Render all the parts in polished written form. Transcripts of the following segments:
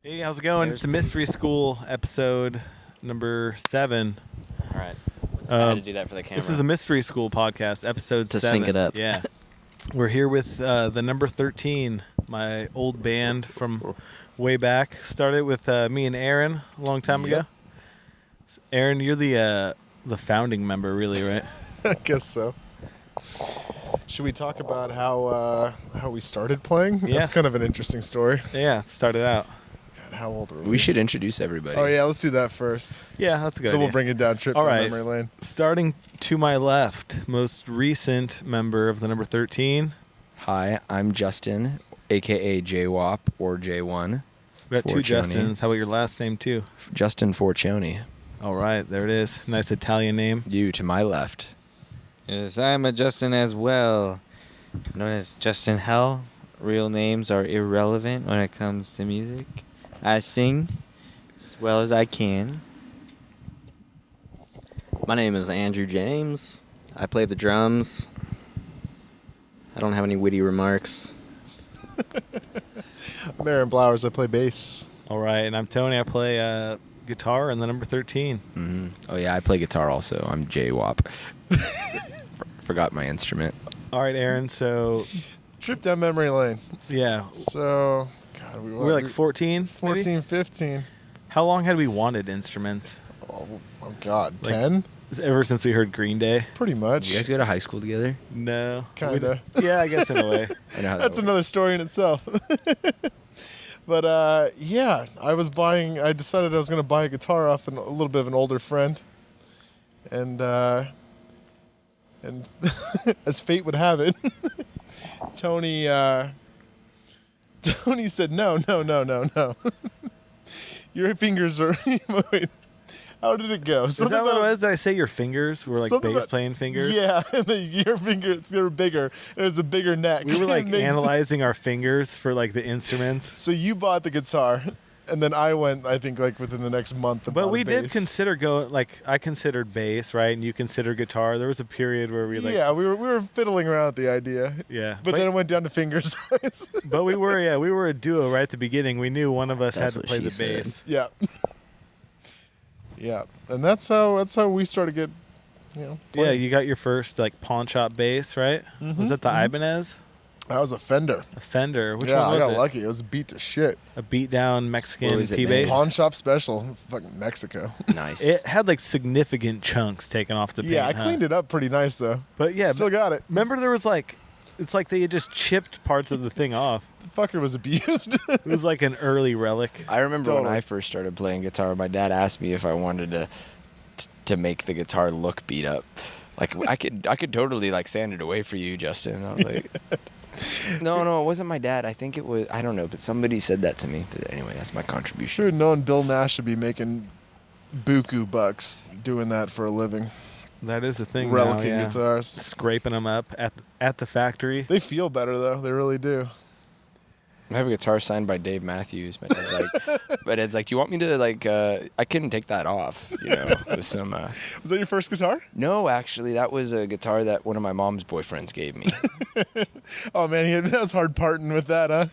Hey, how's it going? It's a Mystery School episode number 7. All right. I had to do that for the camera. This is a Mystery School podcast, episode 7. To sync it up. Yeah. We're here with the number 13, my old band from way back. Started with me and Aaron a long time ago. Aaron, you're the founding member, really, right? I guess so. Should we talk about how we started playing? Yes. That's kind of an interesting story. Yeah, it started out. God, how old were we? We should introduce everybody. Oh yeah, let's do that first. Yeah, that's a good Then idea. we'll bring it down, trip All down right. memory lane. Starting to my left, most recent member of the number 13. Hi, I'm Justin, a.k.a. JWAP or J1. We got two Forcione. Justins. How about your last name, too? Justin Forcione. All right, there it is. Nice Italian name. You to my left. Yes, I'm a Justin as well, known as Justin Hell. Real names are irrelevant when it comes to music. I sing as well as I can. My name is Andrew James. I play the drums. I don't have any witty remarks. I'm Aaron Blowers. I play bass. All right, and I'm Tony. I play guitar in the number 13. Mm-hmm. Oh, yeah, I play guitar also. I'm JWAP. Forgot my instrument. All right, Aaron. So, Trip down memory lane. yeah, So, God, we were like 14, 14, 15. How long had we wanted instruments? Oh God, Like- 10? Ever since we heard Green Day? Pretty much. You guys go to high school together? No. Kinda. Yeah, I guess in a way. I know how That's that another story in itself. But yeah, I decided I was going to buy a guitar off a little bit of an older friend. And as fate would have it, Tony said, no. Your fingers are, wait, how did it go? Is that what it was? Did I say your fingers were like Something bass about- playing fingers? Yeah, and then your fingers, they were bigger. It was a bigger neck. We were like It makes- analyzing our fingers for like the instruments. So you bought the guitar, and then I went, I think, like within the next month. And But bought we a did bass. consider I considered bass, right? And you considered guitar. There was a period where we Yeah, we were fiddling around with the idea. Yeah. But then it went down to finger size. But we were a duo right at the beginning. We knew one of us That's had to what play she the said. bass. Yeah. Yeah, and that's how we started to get, Yeah, playing. you got your first like pawn shop bass, right? Was that the Ibanez? That was a Fender. A Fender. Which yeah, one I was got it? lucky. It was beat to shit. A beat down Mexican Where was it P made? bass. Pawn shop special, fucking Mexico. Nice. It had like significant chunks taken off the paint. Yeah, I cleaned it up pretty nice though. But yeah, Still got it. remember there was like, it's like they had just chipped parts of the thing off. The fucker was abused. It was like an early relic. I remember when Totally. I first started playing guitar, my dad asked me if I wanted to make the guitar look beat up. Like I could totally like sand it away for you, Justin. I was like, no, it wasn't my dad. I think it was, I don't know, but somebody said that to me. But anyway, that's my contribution. Should have known Bill Nash should be making buku bucks doing that for a living. That is a thing Relicking now, yeah. guitars. Scraping them up at the factory. They feel better though. They really do. I have a guitar signed by Dave Matthews. My dad's like, do you want me to like? I couldn't take that off, with some. Was that your first guitar? No, actually, that was a guitar that one of my mom's boyfriends gave me. Oh man, that was hard parting with that, huh?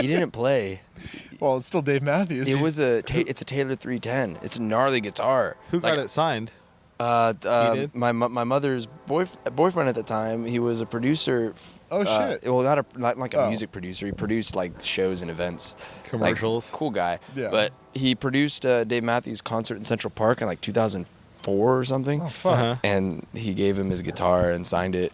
He didn't play. Well, it's still Dave Matthews. It was it's a Taylor 310. It's a gnarly guitar. Who got Like, it signed? my did? mother's boyfriend at the time. He was a producer. Oh shit. Well, not like a Oh. music producer. He produced like shows and events. Commercials. Like, cool guy. Yeah. But he produced Dave Matthews' concert in Central Park in like 2004 or something. Oh fuck. Uh-huh. And he gave him his guitar and signed it.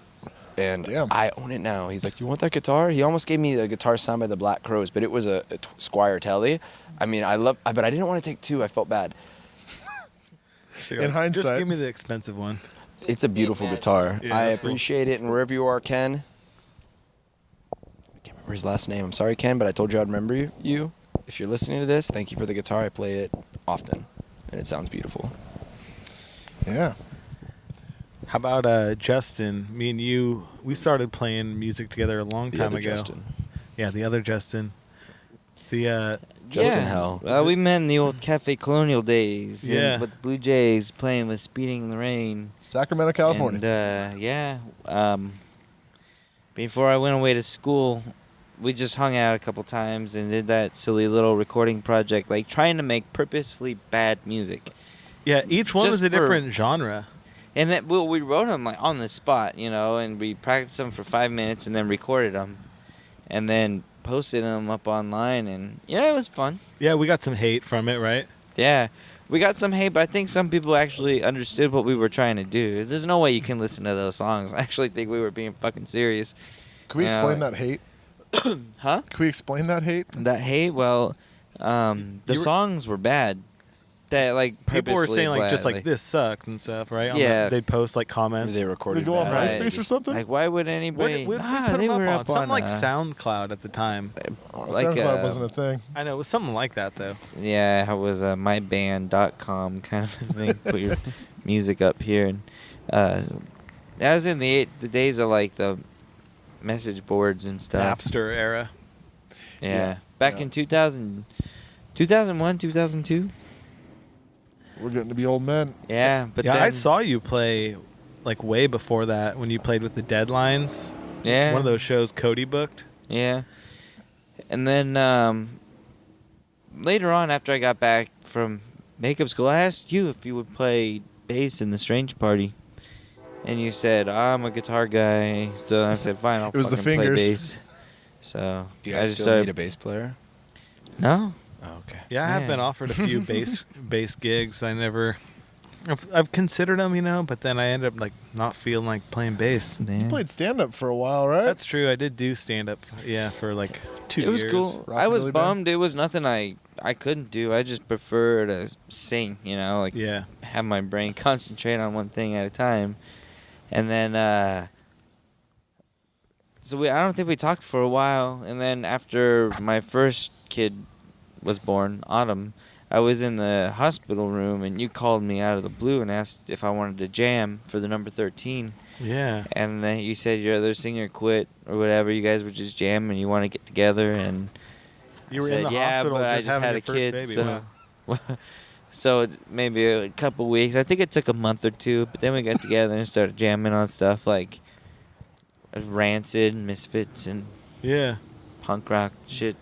And Damn. I own it now. He's like, "You want that guitar?" He almost gave me the guitar signed by the Black Crows, but it was a Squire Telly. I mean, but I didn't want to take two. I felt bad. So you're In just hindsight- give me the expensive one. It's a beautiful guitar. Yeah, I that's cool. appreciate it, and wherever you are, Ken. I can't remember his last name. I'm sorry, Ken, but I told you I'd remember you. If you're listening to this, thank you for the guitar. I play it often, and it sounds beautiful. Yeah. How about Justin? Me and you, we started playing music together a long The time other ago. Justin. Yeah, the other Justin. The Justin Hell. We met in the old Cafe Colonial days. Yeah. With the Blue Jays playing with Speeding in the Rain. Sacramento, California. And, before I went away to school, we just hung out a couple times and did that silly little recording project, like trying to make purposefully bad music. Yeah, each one Just was a for- different genre. And we wrote them like on the spot, and we practiced them for 5 minutes and then recorded them, and then posted them up online, and it was fun. Yeah, we got some hate from it, right? Yeah, we got some hate, but I think some people actually understood what we were trying to do. There's no way you can listen to those songs. I actually think we were being fucking serious. Can we explain that hate? Huh? Can we explain that hate? That hate? Well, the songs were bad. That like People were purposely saying like bad, just like this sucks and stuff, right? Yeah. They'd post like comments. They Did recorded they go on bad. MySpace or something? Like, why would anybody? What Nah, put they them were up on? Something on like SoundCloud at the time. like, SoundCloud wasn't a thing. I know it was something like that though. Yeah, it was myband.com kind of a thing. Put your music up here, and that was in the days of like the message boards and stuff. Napster era. Yeah, back in 2000, 2001, 2002. We're getting to be old men. Yeah, but yeah, then, I saw you play like way before that when you played with the Deadlines. Yeah, One of those shows Cody booked. Yeah, and then later on, after I got back from makeup school, I asked you if you would play bass in the Strange Party, and you said I'm a guitar guy. So I said, fine, I'll It was the fucking play fingers. bass. So Do you I guys just still started. need a bass player? No. Oh, okay. Yeah, I have Yeah. been offered a few bass gigs. I've considered them, but then I ended up like not feeling like playing bass. You played stand up for a while, right? That's true. I did do stand up, for like 2 years. It was cool. I was Rockabilly band? bummed. It was nothing I couldn't do. I just prefer to sing, like Yeah. have my brain concentrate on one thing at a time. And then I don't think we talked for a while. And then after my first kid was born, Autumn, I was in the hospital room and you called me out of the blue and asked if I wanted to jam for the number 13. Yeah. And then you said your other singer quit or whatever. You guys would just jam and you want to get together. And You were I in said, the yeah, hospital but I just just having had your a first kid. baby. So, Wow. so maybe a couple weeks. I think it took a month or two. But then we got together and started jamming on stuff like Rancid, Misfits, and Yeah. punk rock shit.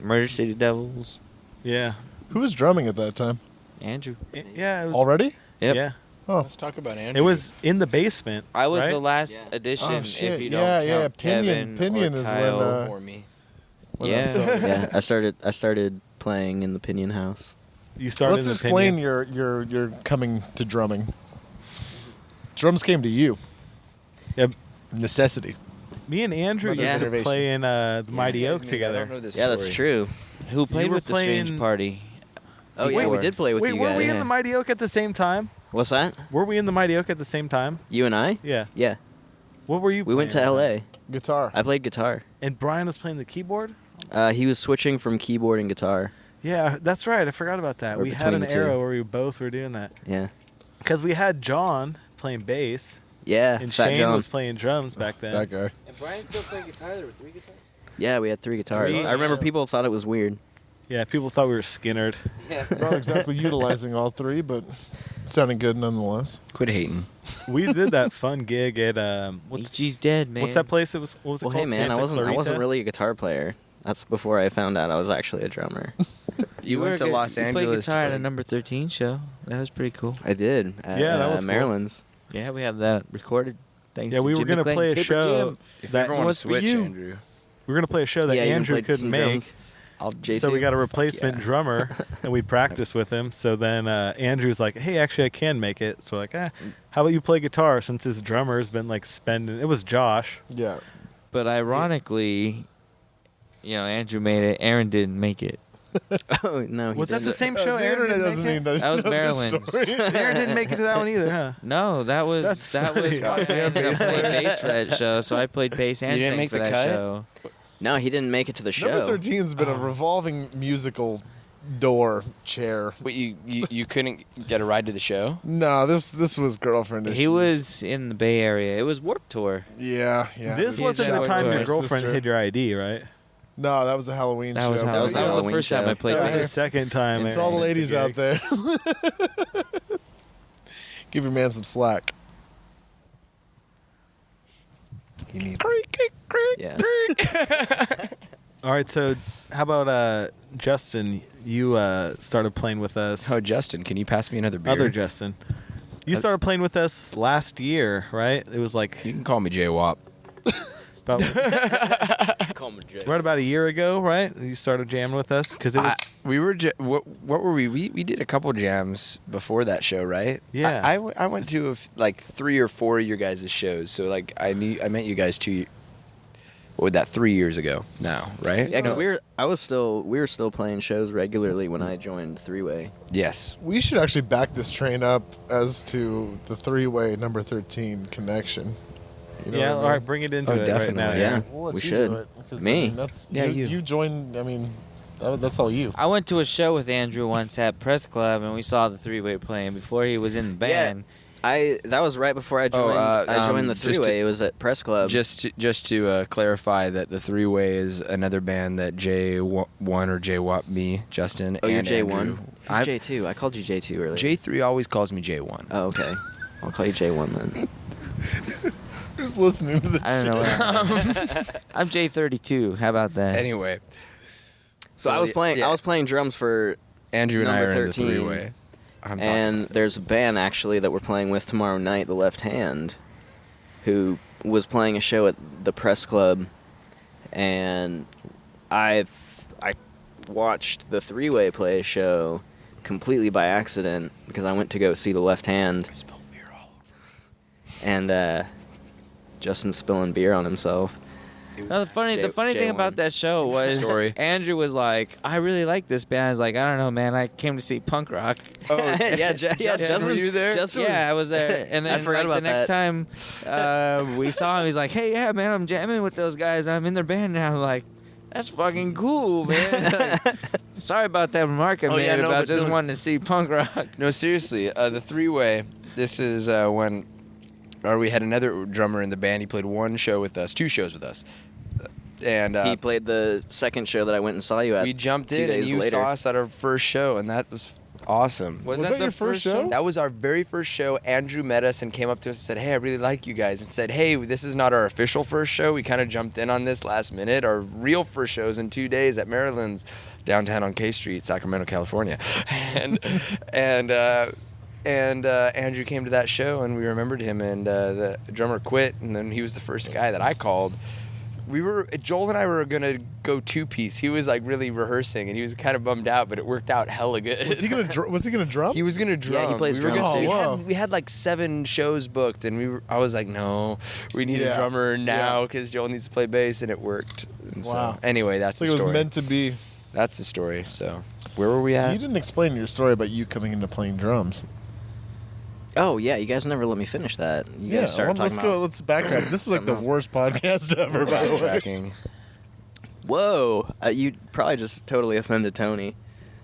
Murder City Devils. Yeah. Who was drumming at that time? Andrew. Yeah. It was, Already? Yep. Yeah. Oh, Let's talk about Andrew. It was in the basement. I was right? the last Yeah. addition. Oh, shit. If you don't Yeah, count Pinion. Kevin Pinion or is when, Kyle. for me. when Yeah. Yeah, I started playing in the Pinion House. You started Let's in the explain Pinion. your coming to drumming. Drums came to you. Yep. Necessity. Me and Andrew Mother's used to Innovation. play in the Mighty Oak together. Yeah, that's true. Who played were with the Strange playing- Party? Oh yeah, we Before. did play with Wait, you were guys. we in Yeah. the Mighty Oak at the same time? What's that? Were we in the Mighty Oak at the same time? You and I? Yeah. Yeah. What were you? We went to playing? L.A. Guitar. I played guitar. And Brian was playing the keyboard. He was switching from keyboard and guitar. Yeah, that's right. I forgot about that. Or We had between an the two. era where we both were doing that. Yeah. Because we had John playing bass, Yeah. and Fat Shane John. was playing drums back then. That guy. And Brian still playing guitar. There were 3 guitars. Yeah, we had 3 guitars. Three? I remember people thought it was weird. Yeah, people thought we were Skinnered. Yeah. Not exactly utilizing all 3, but sounding good nonetheless. Quit hating. We did that fun gig at what's HG's dead, man. what's that place? What was it Well, called? hey man, I Santa wasn't Clarita? really a guitar player. That's before I found out I was actually a drummer. You went to Los You played Angeles. guitar at to a number 13 show. That was pretty cool. I did. At, Yeah, that was cool. Maryland's. Yeah, we have that recorded. Thanks Yeah, to we were Jim gonna McClain. play a Taper show Jim. If that you ever want to was for switch, you. Andrew, we were gonna play a show that Yeah, even Andrew played couldn't some make. drums. I'll So we got a replacement yeah. drummer, and we practiced with him. So then Andrew's like, "Hey, actually, I can make it." So like, how about you play guitar since his drummer's been like spending? It was Josh. Yeah. But ironically, Andrew made it. Aaron didn't make it. Oh no, he Was that the didn't. same show? The Aaron internet didn't doesn't make mean it? That was know this Maryland's. story. Aaron didn't make it to that one either, huh? No, that was That's that was funny. why I ended up playing bass for that show. So I played bass and You didn't sang make for the that cut? show. No, he didn't make it to the show. Number 13's been a revolving musical door chair. But you couldn't get a ride to the show? No, this was girlfriend issues. He was in the Bay Area. It was Warped Tour. Yeah. This He wasn't did the that time with your my girlfriend sister. hid your ID, right? No, that was a Halloween That show. was That was the Halloween first time show. I played Yeah. That was the bass. second time. It's Aaron all the missed ladies a out gig. there. Give your man some slack. like he needs. Yeah. All right, so how about Justin? You started playing with us. Oh, Justin, can you pass me another beer? Other Justin. You started playing with us last year, right? It was like You can call me J-Wop. about, Call me Jay. right about a year ago, right? You started jamming with us because it was. What were we? We did a couple jams before that show, right? Yeah. I went to like 3 or 4 of your guys' shows, so like I met you guys 3 years ago now, right? Yeah, because we were still playing shows regularly when I joined Three Way. Yes. We should actually back this train up as to the three-way number 13 connection. You know Yeah, what I all mean? right, bring it into Oh, it right definitely. now. Yeah. We'll let we you should. do it, 'cause, Me? I mean, that's, Yeah, you. you. You joined. I mean, that's all you. I went to a show with Andrew once at Press Club, and we saw the three-way playing before he was in the band. That was right before I joined. I joined the just Three Way. It was at Press Club. Just to clarify that the Three Way is another band that J1 or J-Wop, me, Justin, Oh, you're and J1. Andrew. Who's J2? I called you J2 earlier. J3 always calls me J1. Oh, okay. I'll call you J1 then. Who's listening to this? I don't know. I'm J32. How about that? Anyway, So I was playing. yeah. I was playing drums for Andrew and I Number are in the 13. Three-Way. and there's a band actually that we're playing with tomorrow night, the Left Hand, who was playing a show at the Press Club, and I watched the Three Way play a show completely by accident because I went to go see the Left Hand, and Justin's spilling beer on himself. No, the funny thing about that show was Story. Andrew was like, I really like this band. I was like, I don't know, man. I came to see punk rock. Justin, were you there? Justin was- Yeah, I was there. And then I forgot like, about the next that. time we saw him, he's like, hey, yeah, man, I'm jamming with those guys. I'm in their band now. I'm like, that's fucking cool, man. Like, sorry about that remark I Oh, made yeah, no, about but just no, wanting to see punk rock. No, seriously, the Three-Way, this is when we had another drummer in the band. He played two shows with us. And he played the second show that I went and saw you at. we jumped 2 in, and days you later. saw us at our first show, and that was awesome. Was that the your first show? That was our very first show. Andrew met us and came up to us and said, hey, I really like you guys. And said, hey, this is not our official first show. We kind of jumped in on this last minute. Our real first show is in 2 days at Maryland's downtown on K Street, Sacramento, California. and Andrew came to that show, and we remembered him. And the drummer quit, and then he was the first guy that I called. Joel and I were gonna go two-piece. He was like really rehearsing, and he was kind of bummed out, but it worked out hella good. Was he gonna drum? He was gonna drum. Yeah, he plays we were drums, gonna, too. we, Oh, wow. had, we had like 7 shows booked, and I was like, no, we need Yeah. a drummer now Yeah. because Joel needs to play bass, and it worked. And Wow. So anyway, that's It's like the it story. was meant to be. That's the story. So where were we at? You didn't explain your story about you coming into playing drums. Oh yeah, you guys never let me finish that. You guys started let's talking about. Let's backtrack. This is like the Somehow. worst podcast ever, by the way. Tracking. Whoa, you probably just totally offended Tony.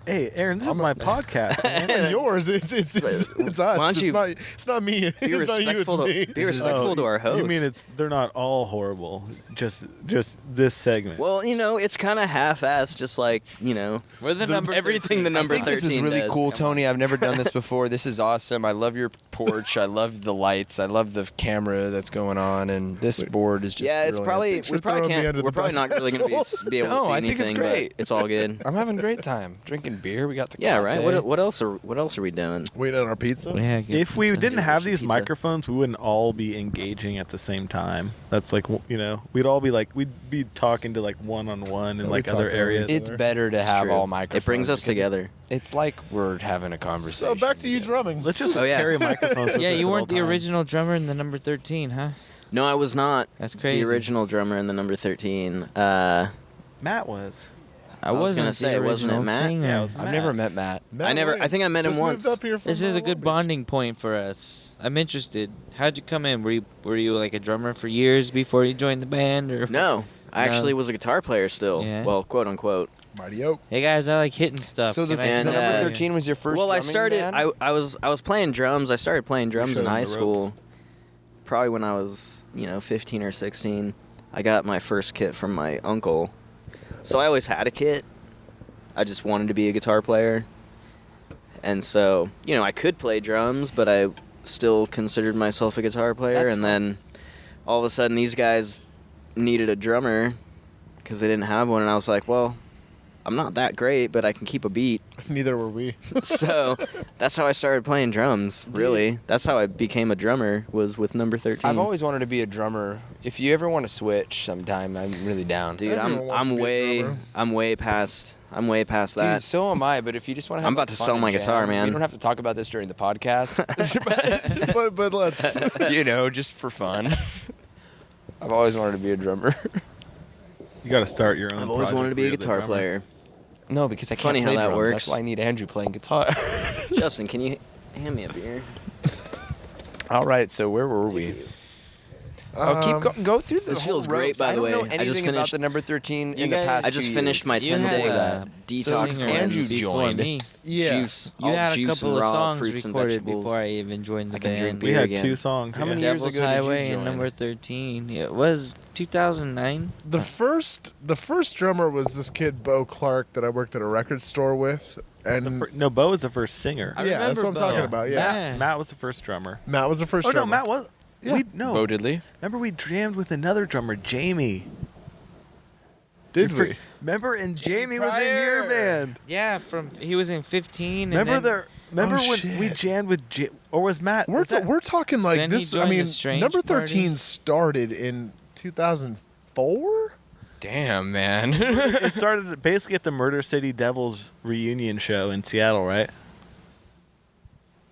Hey, Aaron, this is my podcast. Man. And yours, it's us. Why don't you it's not me. Be It's not you. It's respectful. me. Be respectful to our host. You mean they're not all horrible? Just this segment. Well, it's kind of half-assed, just like We're the number everything 13. the number I think 13 this is really does. cool, Tony. I've never done this before. This is awesome. I love your porch. I love the lights. I love the camera that's going on, and this board is just Yeah, it's brilliant. probably Thanks we for probably throwing me can't. under We're the probably bus, not really going to asshole. be able to No, see I think it's anything. but great. It's all good. I'm having a great time drinking beer. We got the Yeah, latte. right. What else are we doing? Waiting on our pizza. Yeah, good If we pizza. didn't have some these pizza. microphones, we wouldn't all be engaging at the same time. That's like, we'd all be like, we'd be talking to like one-on-one in Yeah, like we other talk areas. over It's better to have True. all microphones. It brings us because together. It's like we're having a conversation. So back to you together. drumming. Let's just Oh, yeah. carry microphones with Yeah, us you at weren't all the times. original drummer in the number 13, huh? No, I was not. That's crazy. The original drummer in the number 13. Matt was. I was wasn't gonna the say, wasn't it original Matt? singer. Yeah, it was I've never met Matt. I think I met him just once. moved up here from This is a Long good Beach. bonding point for us. I'm interested. How'd you come in? Were you like a drummer for years before you joined the band, or? No, I No. actually was a guitar player still. Yeah. Well, quote unquote. Mighty Oak. Hey guys, I like hitting stuff. So the, Can I And, the come number uh, in? 13 was your first Well, I drumming started. band? I was playing drums. I started playing drums showed in him high the school. ropes. Probably when I was 15 or 16. I got my first kit from my uncle. So I always had a kit. I just wanted to be a guitar player. And so, I could play drums, but I still considered myself a guitar player. That's and then all of a sudden these guys needed a drummer because they didn't have one, and I was like, well, I'm not that great, but I can keep a beat. Neither were we. So that's how I started playing drums, really. That's how I became a drummer, was with number 13. I've always wanted to be a drummer. If you ever want to switch sometime, I'm really down. Dude, Everyone wants to be a drummer. I'm way past that. Dude, so am I. But if you just want to, I'm about to sell my guitar, man. We don't have to talk about this during the podcast. but let's. Just for fun. I've always wanted to be a drummer. You got to start your own. I've always project wanted to be where a you're the guitar drummer. player. No, because I can't Funny how play that drums. works. That's why I need Andrew playing guitar. Justin, can you hand me a beer? All right, so where were we? Go through the This whole feels great, ropes. by the way. I don't I know just anything about finished- the number 13 You in the guys- past I just 2 finished years. my You 10-day had that. detox So singer Andrew cleanse. before joined. me. Yeah. Juice. You all had a juice couple and of raw songs fruits and recorded vegetables. before I even joined the I can drink band. We beer had again. 2 songs. How many yeah. years Devil's ago did you Highway and join? number 13. It was 2009. The first drummer was this kid Bo Clark that I worked at a record store with, and No, Bo was the first singer. I yeah, that's remember what I'm Bo. talking about. Yeah, Yeah. Matt was the first drummer. Matt was the first Oh drummer. no, Matt was. Yeah. Bo Diddley. Remember we jammed with another drummer, Jamie. Did we? Remember, and Jamie was in Pryor. your band. Yeah, he was in 15. Remember and then, Remember Oh, when shit. we jammed with or was Matt? We're was that- we're talking like Then he this. I joined the mean, Strange number Party. 13 started in 2004. Damn, man. it started basically at the Murder City Devils reunion show in Seattle, right?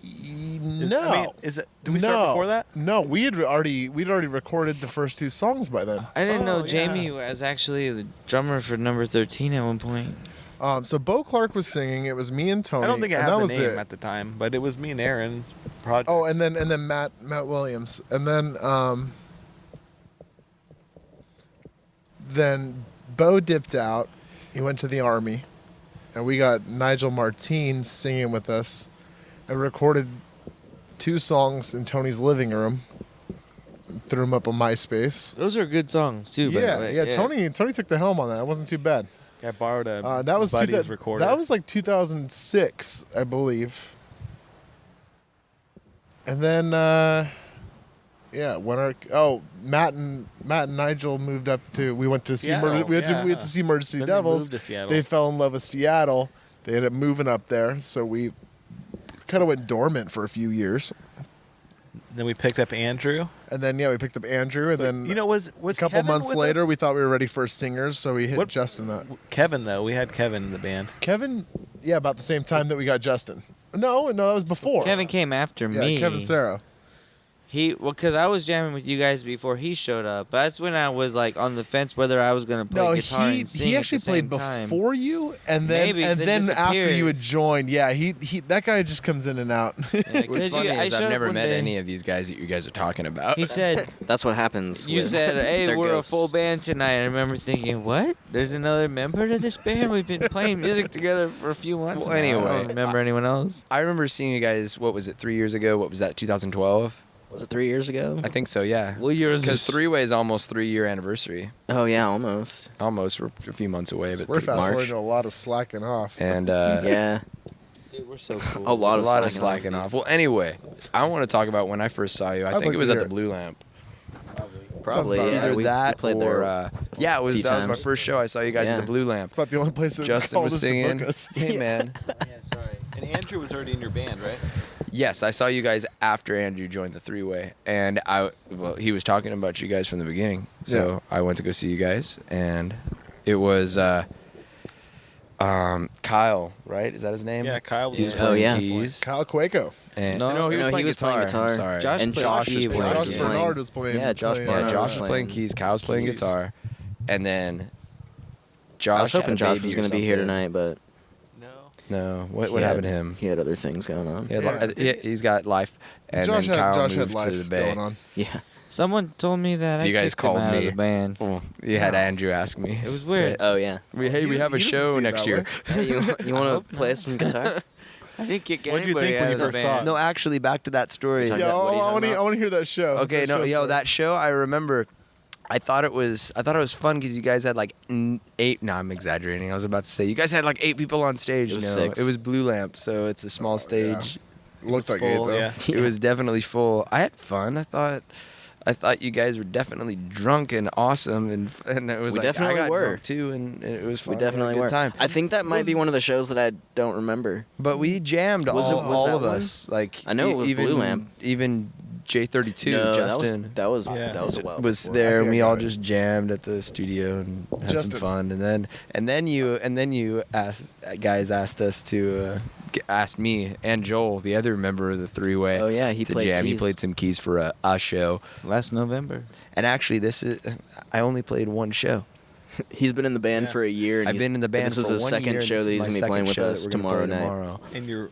No, I mean, did we start before that? No, we'd already recorded the first 2 songs by then. I didn't know Oh, Jamie yeah. was actually the drummer for number 13 at one point. So Bo Clark was singing. It was me and Tony. I don't think I and had that the was name it. at the time, but it was me and Aaron's project. Oh, and then Matt Williams, and then Bo dipped out. He went to the army, and we got Nigel Martine singing with us, and recorded 2 songs in Tony's living room. Threw them up on MySpace. Those are good songs too. by the Yeah, way. yeah. Tony took the helm on that. It wasn't too bad. I borrowed a That was buddy's recorder. That was like 2006, I believe. And then, Matt and Nigel moved up to. We went to see Seattle, Murder. We had yeah. to see Murder City Then they Devils. moved to Seattle. They fell in love with Seattle. They ended up moving up there, so we kind of went dormant for a few years. Then we picked up Andrew. And then we picked up Andrew, and then was a couple Kevin months with later, us? we thought we were ready for singers, so we hit What- Justin up. Kevin though, we had Kevin in the band. Kevin, about the same time that we got Justin. No, that was before. Kevin came after Yeah, me. Kevin Sarah. Because I was jamming with you guys before he showed up. That's when I was like on the fence whether I was gonna play guitar and sing he at actually the same played time. before you, and then Maybe, then after disappeared. you had joined, he that guy just comes in and out. Yeah, What's 'cause funny I is showed I've up never one met day. any of these guys that you guys are talking about. He said, That's what happens. "You with said, hey, their we're ghosts. a full band tonight." I remember thinking, "What? There's another member to this band? We've been playing music together for a few months." Well, now. I anyway, don't remember anyone else. I remember seeing you guys. What was it? 3 years ago. What was that? 2012. Was it 3 years ago? I think so. Yeah. Well, yours Because is 3-way is almost 3-year anniversary. Oh yeah, almost. Almost. We're a few months away, but We're pretty fast much. forwarding to a lot of slacking off. And Yeah, Dude, we're so cool. a lot of slacking off. Well, anyway, I want to talk about when I first saw you. I I'd think like it was to at hear the it. Blue Lamp. Probably. Sounds about Yeah, right. Either we that played or there. yeah, it was few that was my times. first show. I saw you guys at Yeah. the Blue Lamp. It's about the only place that Justin called was us to singing. book us. Hey man. Yeah, sorry. And Andrew was already in your band, right? Yes, I saw you guys after Andrew joined the 3-way, and he was talking about you guys from the beginning. So I went to go see you guys, and it was Kyle, right? Is that his name? Yeah, Kyle was He was in Oh, playing yeah. keys. Kyle Quaco. And, No, he was no, playing he was guitar. playing guitar. I'm sorry. Josh And played Josh was keyboard. playing Josh keys. Bernard was playing. Yeah, Josh playing, Bernard Yeah, Josh was was playing keys. Kyle was playing keys. guitar, and then Josh. I was had hoping a Josh baby was or going to be here something. tonight, but No, what he happened to had- him? He had other things going on. He's got life, and Josh then Kyle Josh moved had life to the Bay. going on. Yeah. Someone told me that I You guys kicked him called out of me. the band. Oh, you had Andrew ask me. It was Say, weird. Oh yeah. we He have a doesn't show see it next that year. way. Hey, you want to play some guitar? I didn't kick What'd you anybody think when out you of the first saw band. it? No, actually, back to that story. Talking Yeah, about- what are you I talking about? want to hear that show. Okay, That no, show story. that show I remember. I thought it was fun because you guys had like 8. No, I'm exaggerating. I was about to say you guys had like 8 people on stage. It was no, 6. it was Blue Lamp, so it's a small stage. Looked like full, it though. yeah. It was definitely full. I had fun. I thought I thought you guys were definitely drunk and awesome, and it was We like definitely I got were. drunk too, and it was fun. We definitely had a were. good time. I think that might be one of the shows that I don't remember. But we jammed Was all that of one? us. Like I know it was even Blue Lamp. even J32 No, Justin that was Yeah. that was a while was before. there, I and think we I all got it. just jammed at the studio and had Justin. some fun. And then you asked us to asked me and Joel, the other member of the three-way. Oh, yeah, he to played jam. He keys. played some keys for a show. Last November. And actually, I only played one show. He's been in the band Yeah. for a year. And I've been in the band This is for his 1 second year. show that he's gonna be playing with us tomorrow night. Tomorrow. And you're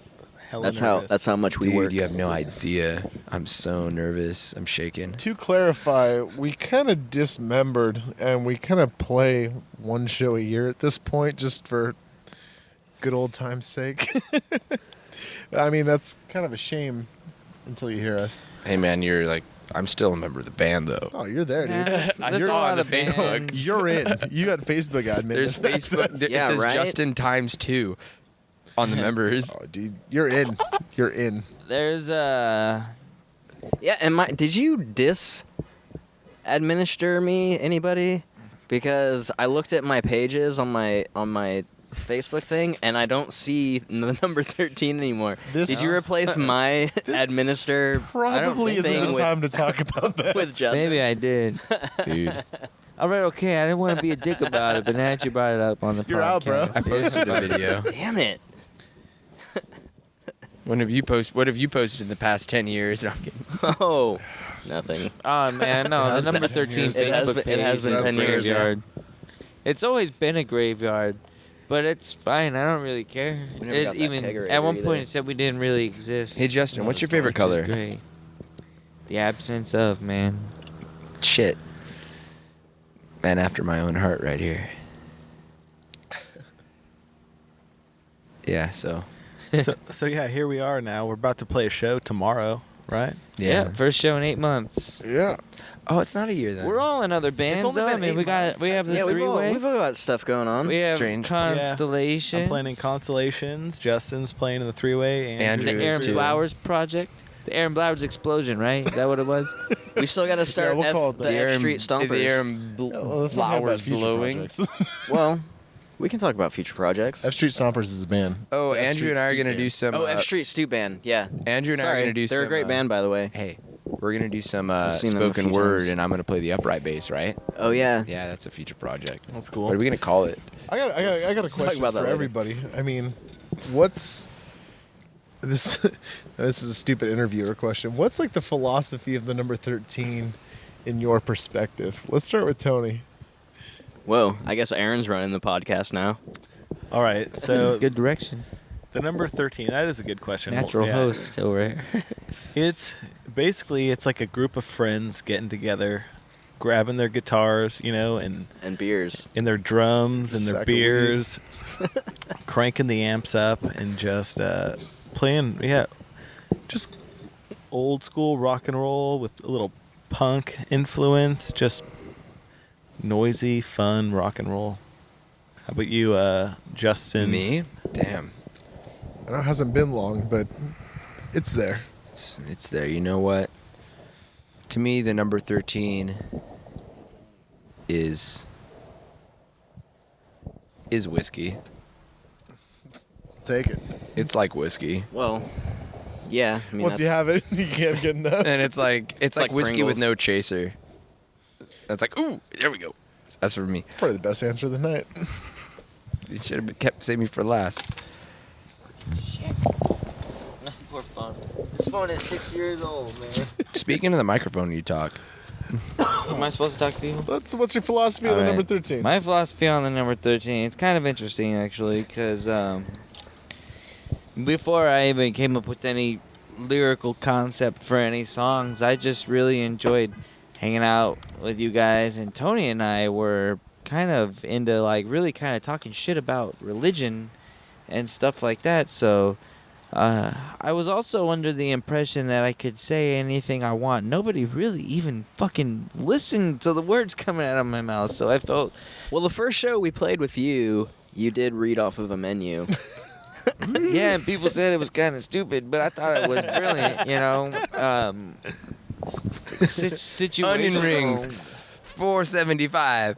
hella That's nervous. how much we Dude, work. you have no idea. I'm so nervous. I'm shaking. To clarify, we kind of dismembered and we kind of play one show a year at this point just for good old time's sake. I mean, that's kind of a shame until you hear us. Hey man, I'm still a member of the band though. Oh, you're there, dude. I There's saw a lot on the of bands. Facebook. You're in. You got Facebook admin. There's Facebook. Yeah, it says right? Justin times 2 on the members. Oh, dude, you're in. You're in. There's Yeah, and did you administer me, anybody? Because I looked at my pages on my Facebook thing, and I don't see the number 13 anymore. Did you replace my administer Probably isn't thing the time to talk about that. with Justin? maybe I did. Dude, All right, okay. I didn't want to be a dick about it, but now that you brought it up on the You're podcast, out, bro. I posted a video. Damn it. What have you posted in the past 10 years? No, I'm kidding. Oh, nothing. Oh man, no, has the number been 10 13 years. It has Facebook been- it has page been is 10 a years, yeah. graveyard. It's always been a graveyard, but it's fine. I don't really care. We never got that Even kegerator at one either. point, it said we didn't really exist. Hey Justin, what's your favorite Which is color? Gray. The absence of, man. Shit. Man after my own heart right here. Yeah, so. so yeah, here we are now. We're about to play a show tomorrow, right? Yeah, first show in 8 months. Yeah. Oh, it's not a year then. We're all in other bands, only though. I been mean, 8 we months. have the Yeah, we've all three-way. got stuff going on. We have Strange. Constellation. I'm playing in Constellations. Justin's playing in the three-way. the Andrew Aaron too. Blowers project. The Aaron Blowers explosion, right? Is that what it was? We still got to start we'll call it the the F Street Stompers. The Aaron Let's not talk about flowers future blowing. projects. Well, we can talk about future projects. F Street Stompers is a band. Oh, It's F Andrew Street and I are Steep going to Band. do some. Oh, F Street Stew Band. Yeah. Andrew and I are Sorry, going to do some. they're a great band, by the way. Hey, we're going to do some I've seen them a spoken few word, times. and I'm going to play the upright bass, right? Oh yeah. Yeah, that's a future project. That's cool. What are we going to call it? I got a Let's talk question about for that later. everybody. I mean, what's this? This is a stupid interviewer question. What's like the philosophy of the number 13 in your perspective? Let's start with Tony. Whoa. I guess Aaron's running the podcast now. All right, It's so a good direction. the number 13. That is a good question. Natural Yeah. host over here. It's like a group of friends getting together, grabbing their guitars, and And beers. their drums and their Sack of beers, cranking the amps up and just playing. Yeah, just old school rock and roll with a little punk influence. Just noisy, fun rock and roll. How about you, Justin? Me? Damn. I know it hasn't been long, but it's there. It's there. You know what? To me, the number 13 is whiskey. Take it. It's like whiskey. Well, yeah. I mean, Once you have it, you can't get enough. And it's like like whiskey with Pringles. no chaser. That's like, ooh, there we go. That's for me. Probably the best answer of the night. You should have kept saving me for last. Poor phone. This phone is 6 years old, man. Speaking of the microphone, you talk. Am I supposed to talk to people? What's your philosophy of the All number right. 13? My philosophy on the number 13, it's kind of interesting actually, because before I even came up with any lyrical concept for any songs, I just really enjoyed hanging out with you guys, and Tony and I were kind of into like really kind of talking shit about religion and stuff like that, so I was also under the impression that I could say anything I want. Nobody really even fucking listened to the words coming out of my mouth, so I felt... Well, the first show we played with you did read off of a menu. Yeah, and people said it was kind of stupid, but I thought it was brilliant, situation. Onion rings, $4.75.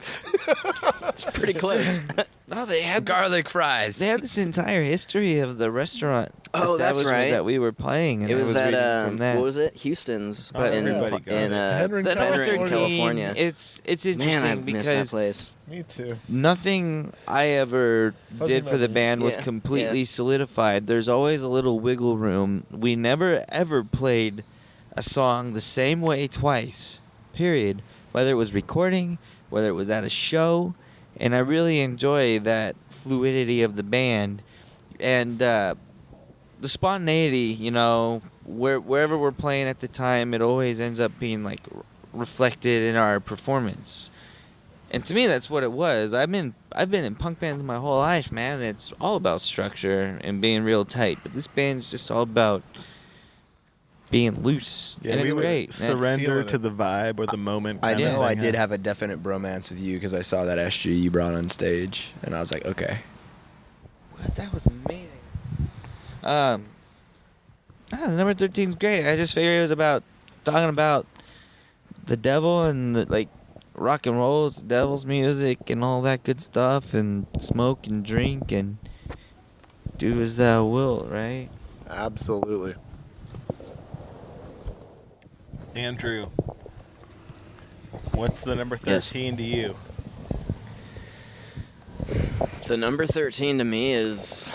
It's pretty close. No, they had Garlic fries. They had this entire history of the restaurant Oh, that's establishment right. that we were playing, and It was I at reading from that. what was it? Houston's Oh, everybody got in it. Henry, The number California. 13, California. It's interesting Man, I miss that because place. Me too. nothing I ever Fuzzy did for the memories. band was Yeah, completely yeah. solidified. There's always a little wiggle room. We never ever played a song the same way twice. Period. Whether it was recording, whether it was at a show, and I really enjoy that fluidity of the band and the spontaneity. You know, wherever we're playing at the time, it always ends up being like reflected in our performance. And to me, that's what it was. I've been in punk bands my whole life, man. And it's all about structure and being real tight. But this band's just all about being loose, and we it's would great. Man. surrender Feeling to it. the vibe or the moment. I kinda know I thing, did huh? have a definite bromance with you because I saw that SG you brought on stage, and I was like, okay. What? That was amazing. The number 13's great. I just figured it was about talking about the devil and like rock and roll, it's devil's music and all that good stuff, and smoke and drink and do as thou wilt, right? Absolutely. Andrew, what's the number Yes. 13 to you? The number 13 to me is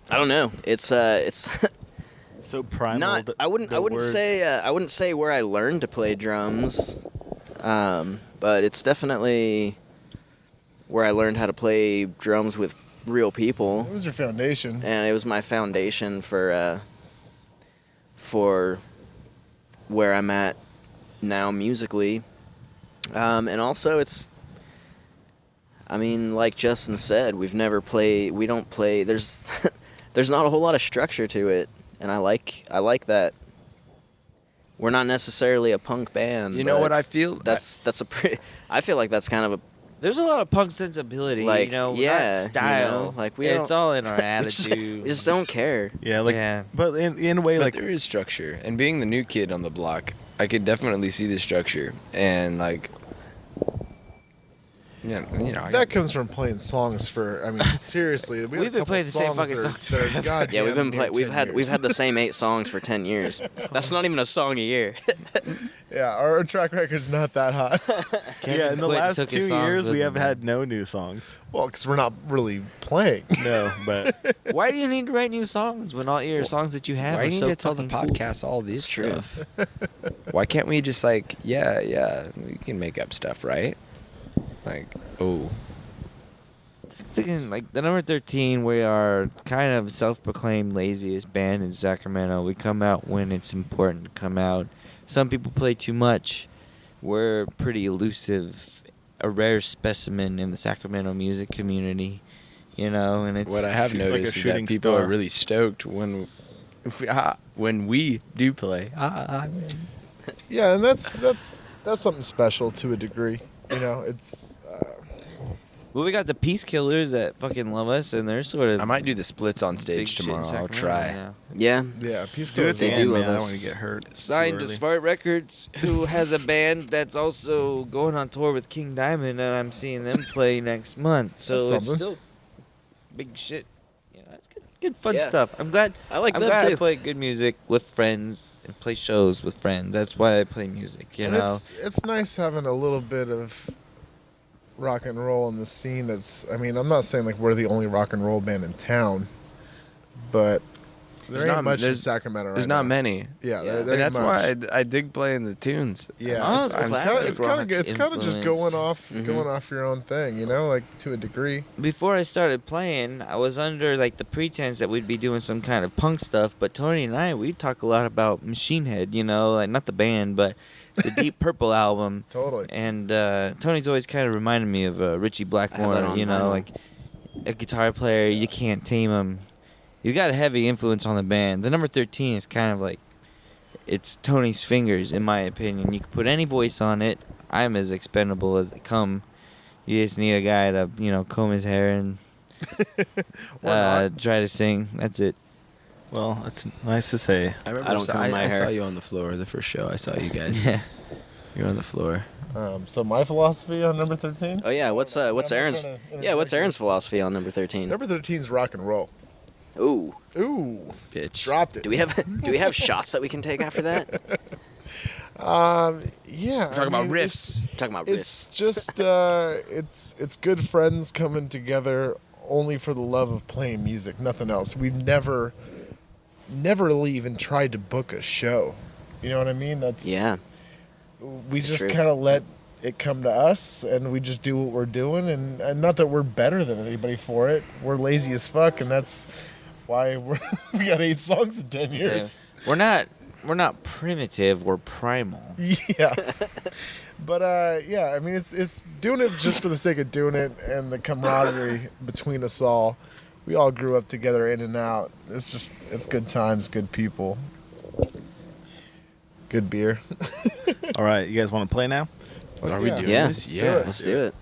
I don't know. It's So primal. not I wouldn't words. say where I learned to play drums. But it's definitely where I learned how to play drums with real people. What was your foundation? And it was my foundation for where I'm at now musically. And also it's, I mean, like Justin said, we don't play, there's there's not a whole lot of structure to it, and I like that. We're not necessarily a punk band. You know but what I feel? that's a pretty, I feel like that's kind of a, There's a lot of punk sensibility, like, you know, yeah, not you style. know, like, we it's don't- all in our we just attitude. don't care. Yeah, like, Yeah. but in a way, But like, there is structure, and being the new kid on the block, I could definitely see the structure, and like, yeah, you know, That comes from playing songs for. I mean, seriously, we We've had been a couple playing the same songs fucking that are- songs that are forever. goddamn Yeah, we've been near 10 we've years. had the same 8 songs for 10 years. That's not even a song a year. Yeah, our track record's not that hot. Kevin yeah, in the quit and last took 2 his songs years, with we him, have had man. no new songs. Well, because we're not really playing. No, but Why do you need to write new songs when all your songs that you have why are do you so need to tell the fucking cool? podcast all this It's true. stuff? Why can't we just like, yeah, we can make up stuff, right? Like, oh, Thinking like the number 13, we are kind of self-proclaimed laziest band in Sacramento. We come out when it's important to come out. Some people play too much. We're pretty elusive, a rare specimen in the Sacramento music community, you know. And it's what I have Shoot like a noticed is shooting that people star. are really stoked when we do play. Yeah, and that's something special to a degree. You know, it's. Well, we got the Peace Killers that fucking love us, and they're sort of I might do the splits on big stage shit in tomorrow. I'll Sacramento try. now. Yeah. Yeah, Peace do it. Corps. They They do do love man. I us. don't want to get hurt. Signed to too early. Smart Records, who has a band that's also going on tour with King Diamond, and I'm seeing them play next month. So That's it's something. still big shit. Yeah, that's good fun Yeah. stuff. I'm glad. I like I'm them glad I too. play good music with friends and play shows with friends. That's why I play music. You And know. it's nice having a little bit of rock and roll in the scene. That's. I mean, I'm not saying like we're the only rock and roll band in town, but there There's ain't not- much in there's- Sacramento right There's now. not many. Yeah, Yeah. there And ain't that's much. why I dig playing the tunes. Yeah, Oh, it's, it's it's, classic it's kind rock of good. It's kind of just influenced. going off your own thing, you know, like to a degree. Before I started playing, I was under like the pretense that we'd be doing some kind of punk stuff. But Tony and I, we talk a lot about Machine Head, you know, like not the band, but the Deep Purple album. Totally. And Tony's always kind of reminded me of Richie I have that Blackmore, on you know, vinyl. like a guitar player, you can't tame him. He's got a heavy influence on the band. The number 13 is kind of like, it's Tony's fingers, in my opinion. You can put any voice on it. I'm as expendable as they come. You just need a guy to, you know, comb his hair and Or not. try to sing. That's it. Well, it's nice to say. I remember I don't comb my I saw hair. you on the floor the first show. I saw you guys. Yeah. You're on the floor. So my philosophy on number 13? Oh yeah, what's Aaron's? Yeah, what's Aaron's philosophy on number 13? Number 13 is rock and roll. Ooh, Ooh, Bitch. dropped it. do we have shots that we can take after that? Yeah. Talking about mean, riffs. Talking about It's riffs. just it's good friends coming together only for the love of playing music, nothing else. We've never really even tried to book a show. You know what I mean? That's Yeah. We It's just true. kind of let it come to us, and we just do what we're doing, and not that we're better than anybody for it. We're lazy as fuck, and that's why we got 8 songs in 10 years. We're not primitive. We're primal. Yeah. But yeah, I mean it's doing it just for the sake of doing it, and the camaraderie between us all. We all grew up together in and out. It's good times, good people. Good beer. All right, you guys want to play now? Are we doing Yeah. this? do Yeah. it. Let's do it.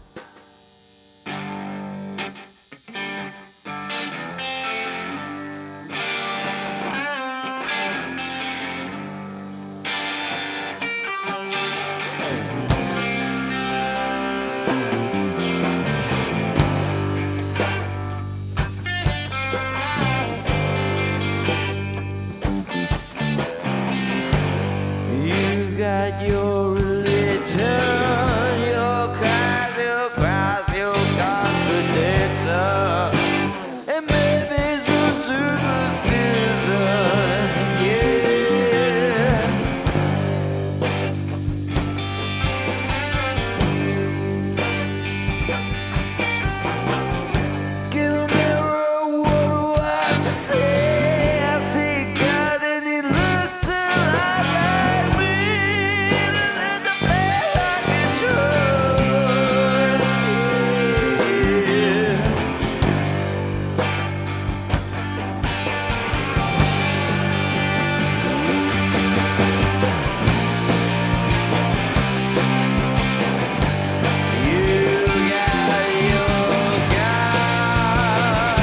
You got your religion, your cries, your contradiction, and maybe some superstition, yeah. Get a mirror, what do I say? I see God and he looks a lot like me. And it's a man I can trust, yeah. You got your God.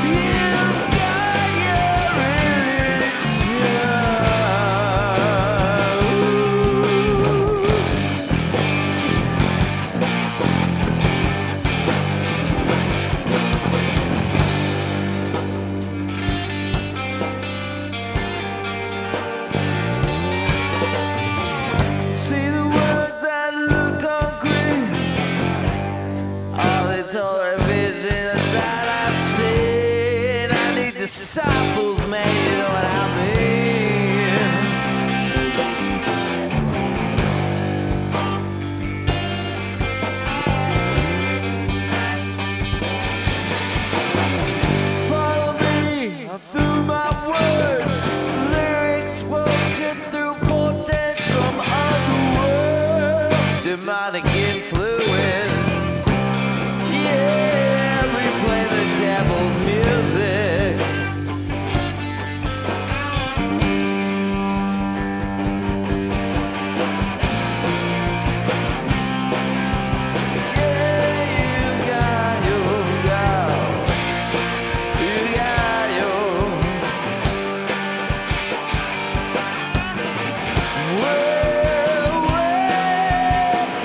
You got your religion. See the words that look concrete. All these horror visions that I've seen. I need disciples, man, you know what I mean. Follow me through my words, lyrics spoken through portents from other worlds, demonic influence. Yeah, we play the devil's music. Yeah, you got your God. You got your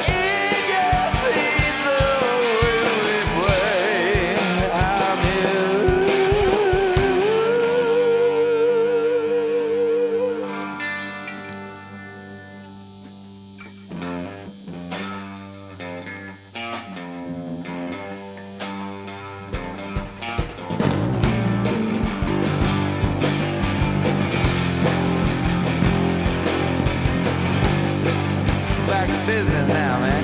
in your pizza we play. I'm back to business now, man.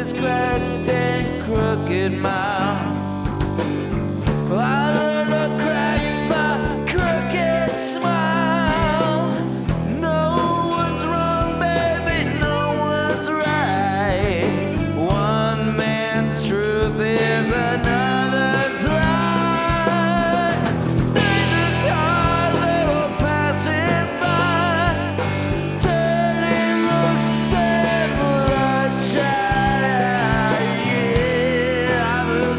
his cracked and crooked mouth. I learned to crack my crooked smile. No one's wrong, baby, no one's right. One man's truth is another's lie. Stranger cars, they were passing by, turning looks and bloodshot. Yeah, I was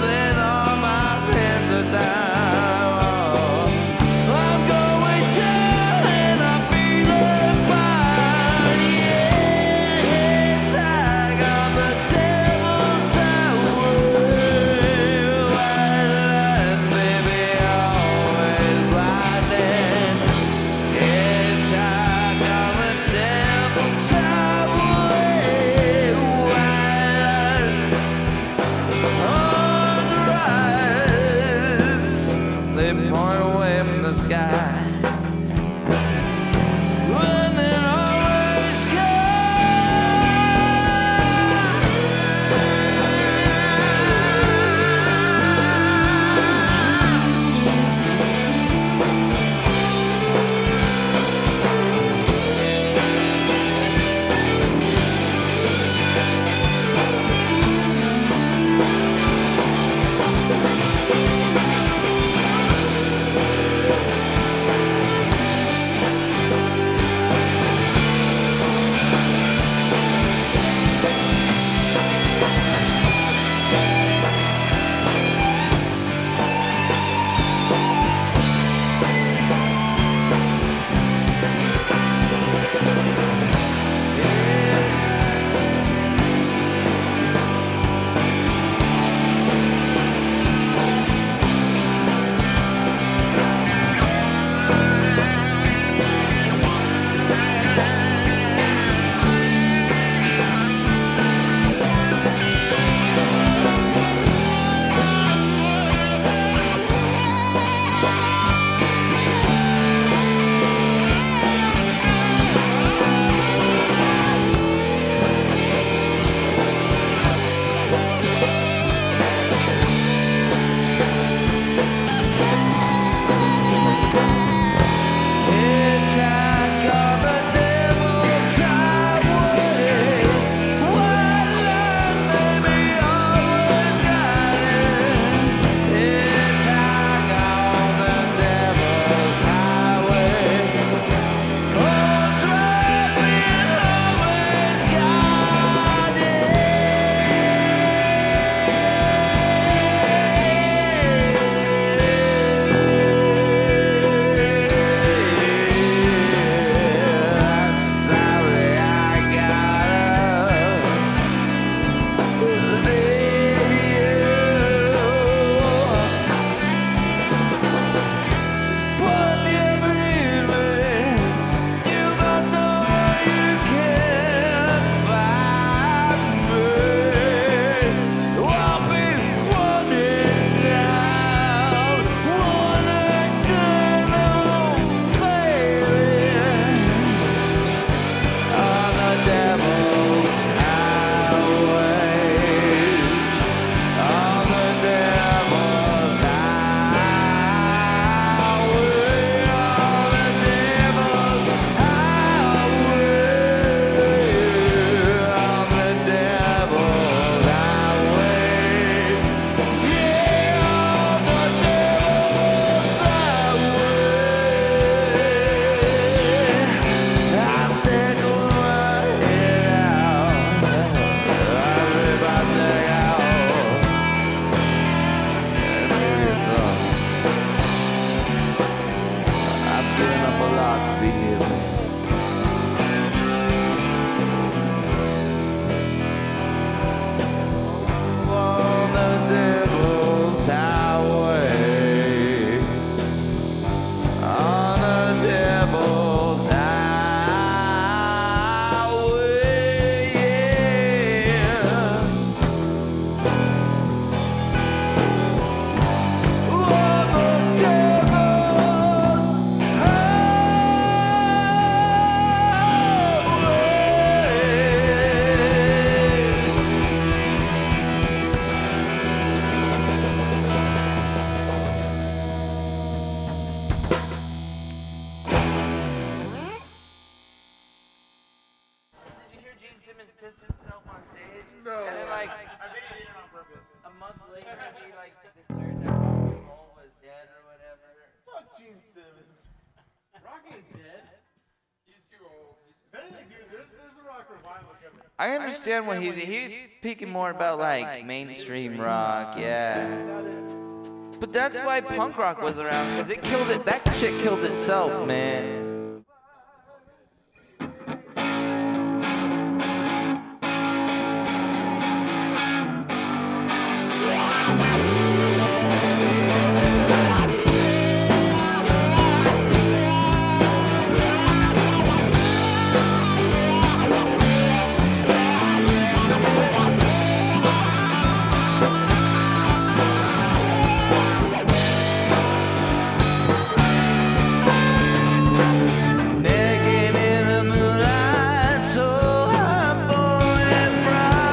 Later he like declared that rock and roll was dead or whatever. Fuck Gene Simmons. Rock ain't dead. He's too old. Hey, dude, there's a rock revival coming. I understand what he's speaking more about like mainstream rock, yeah. But that's why punk rock was around, because it killed it. That shit killed itself, man. Naked in the moonlight, so high, bold and bright.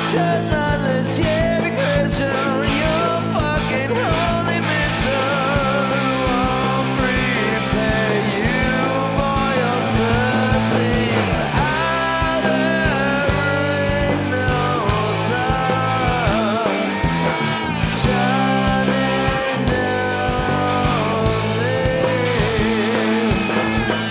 Just another scary question. Your fucking holy mission won't prepare you for your blessing. Out there ain't no sun shining down on me. There ain't no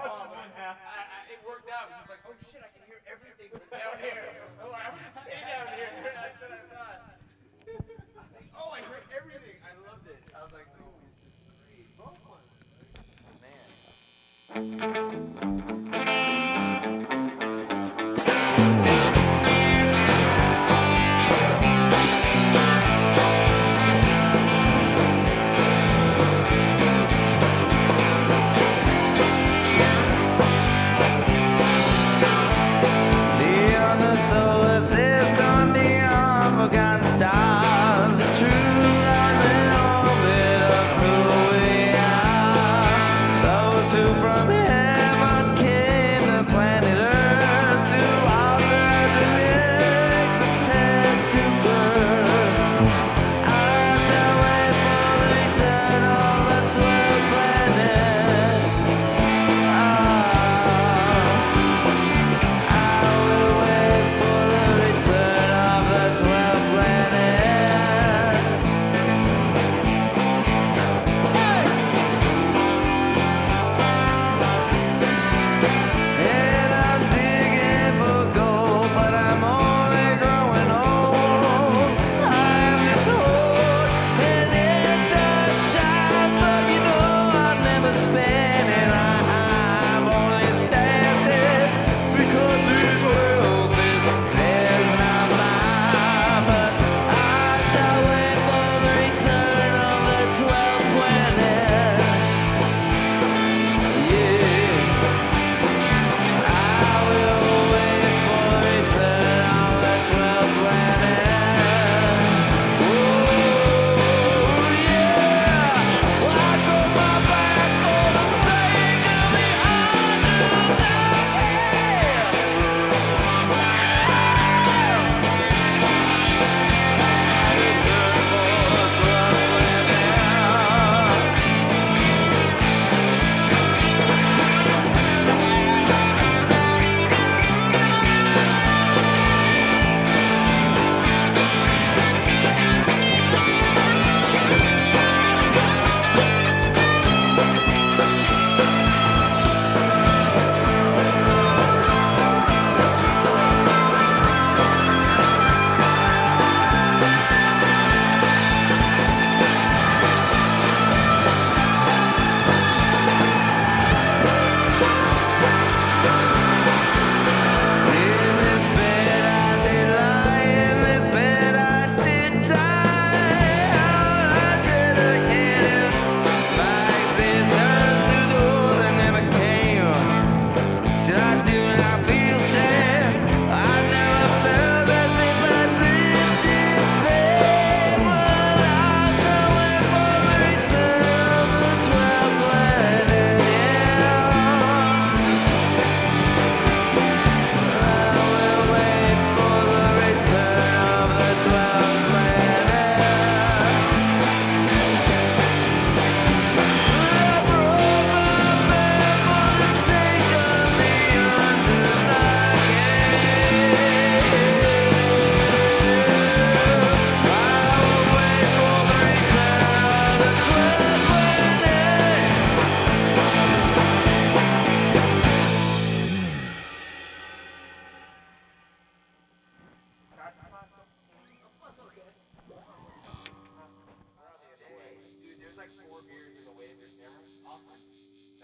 It worked out. It was like, oh shit, I can hear everything from down here. I'm like, I'm gonna stay down here. That's what I thought. I was like, oh, I heard everything. I loved it. I was like, oh, this is great. Man. Beyond the solar system, beyond forgotten stars, the true island orbit of who we are. Those who from heaven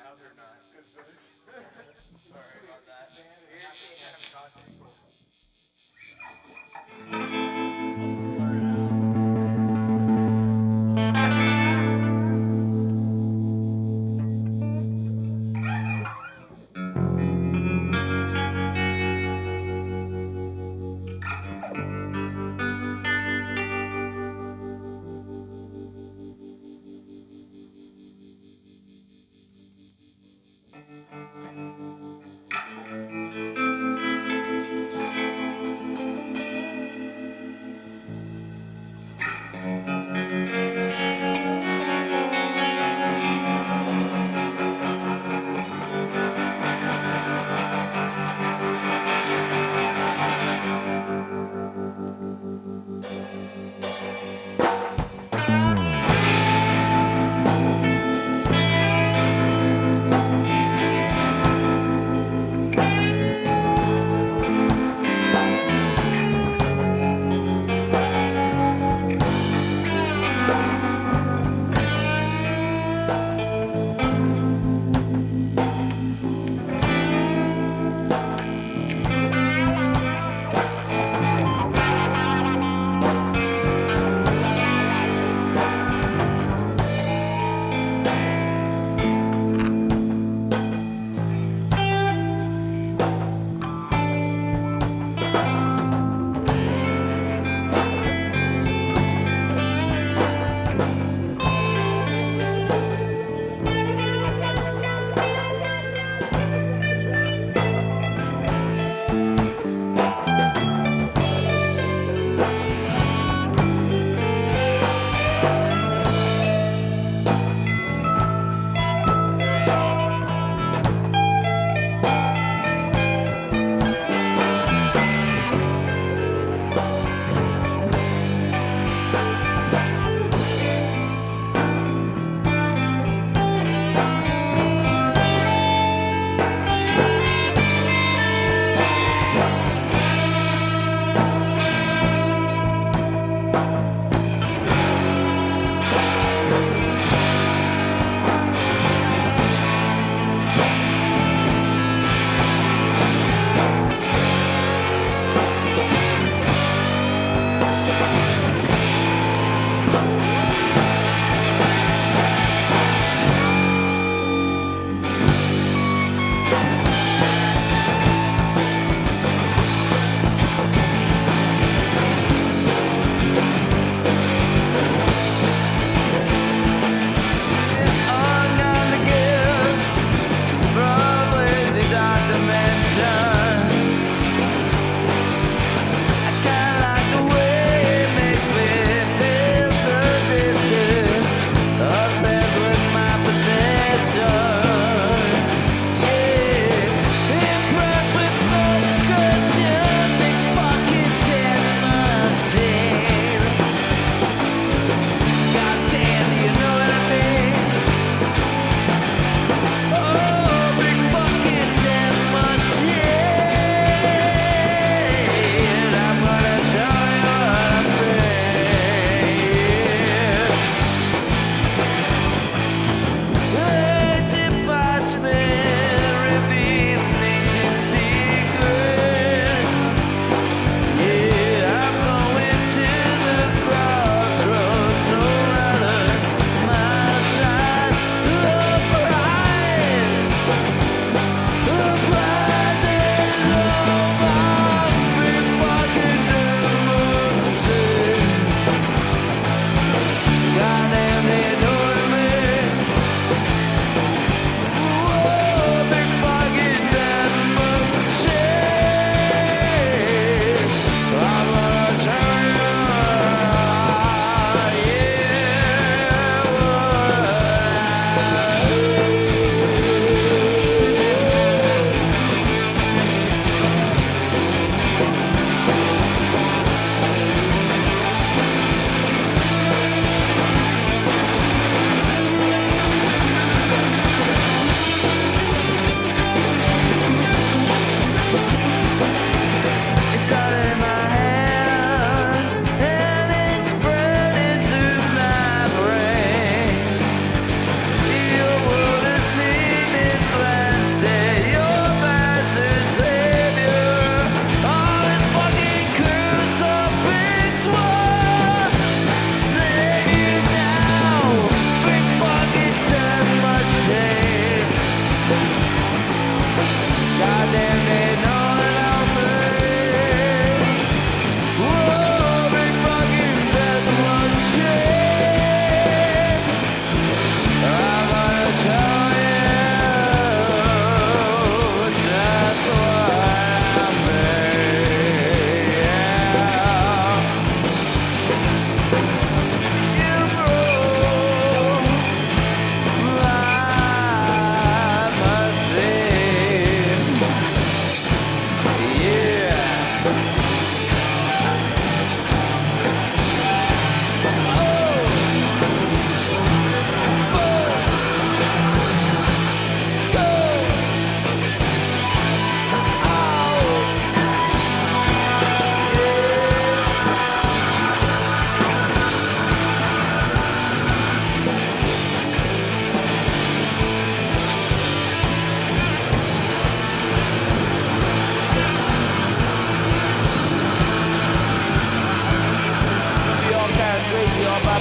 Now they're not. Sorry about that.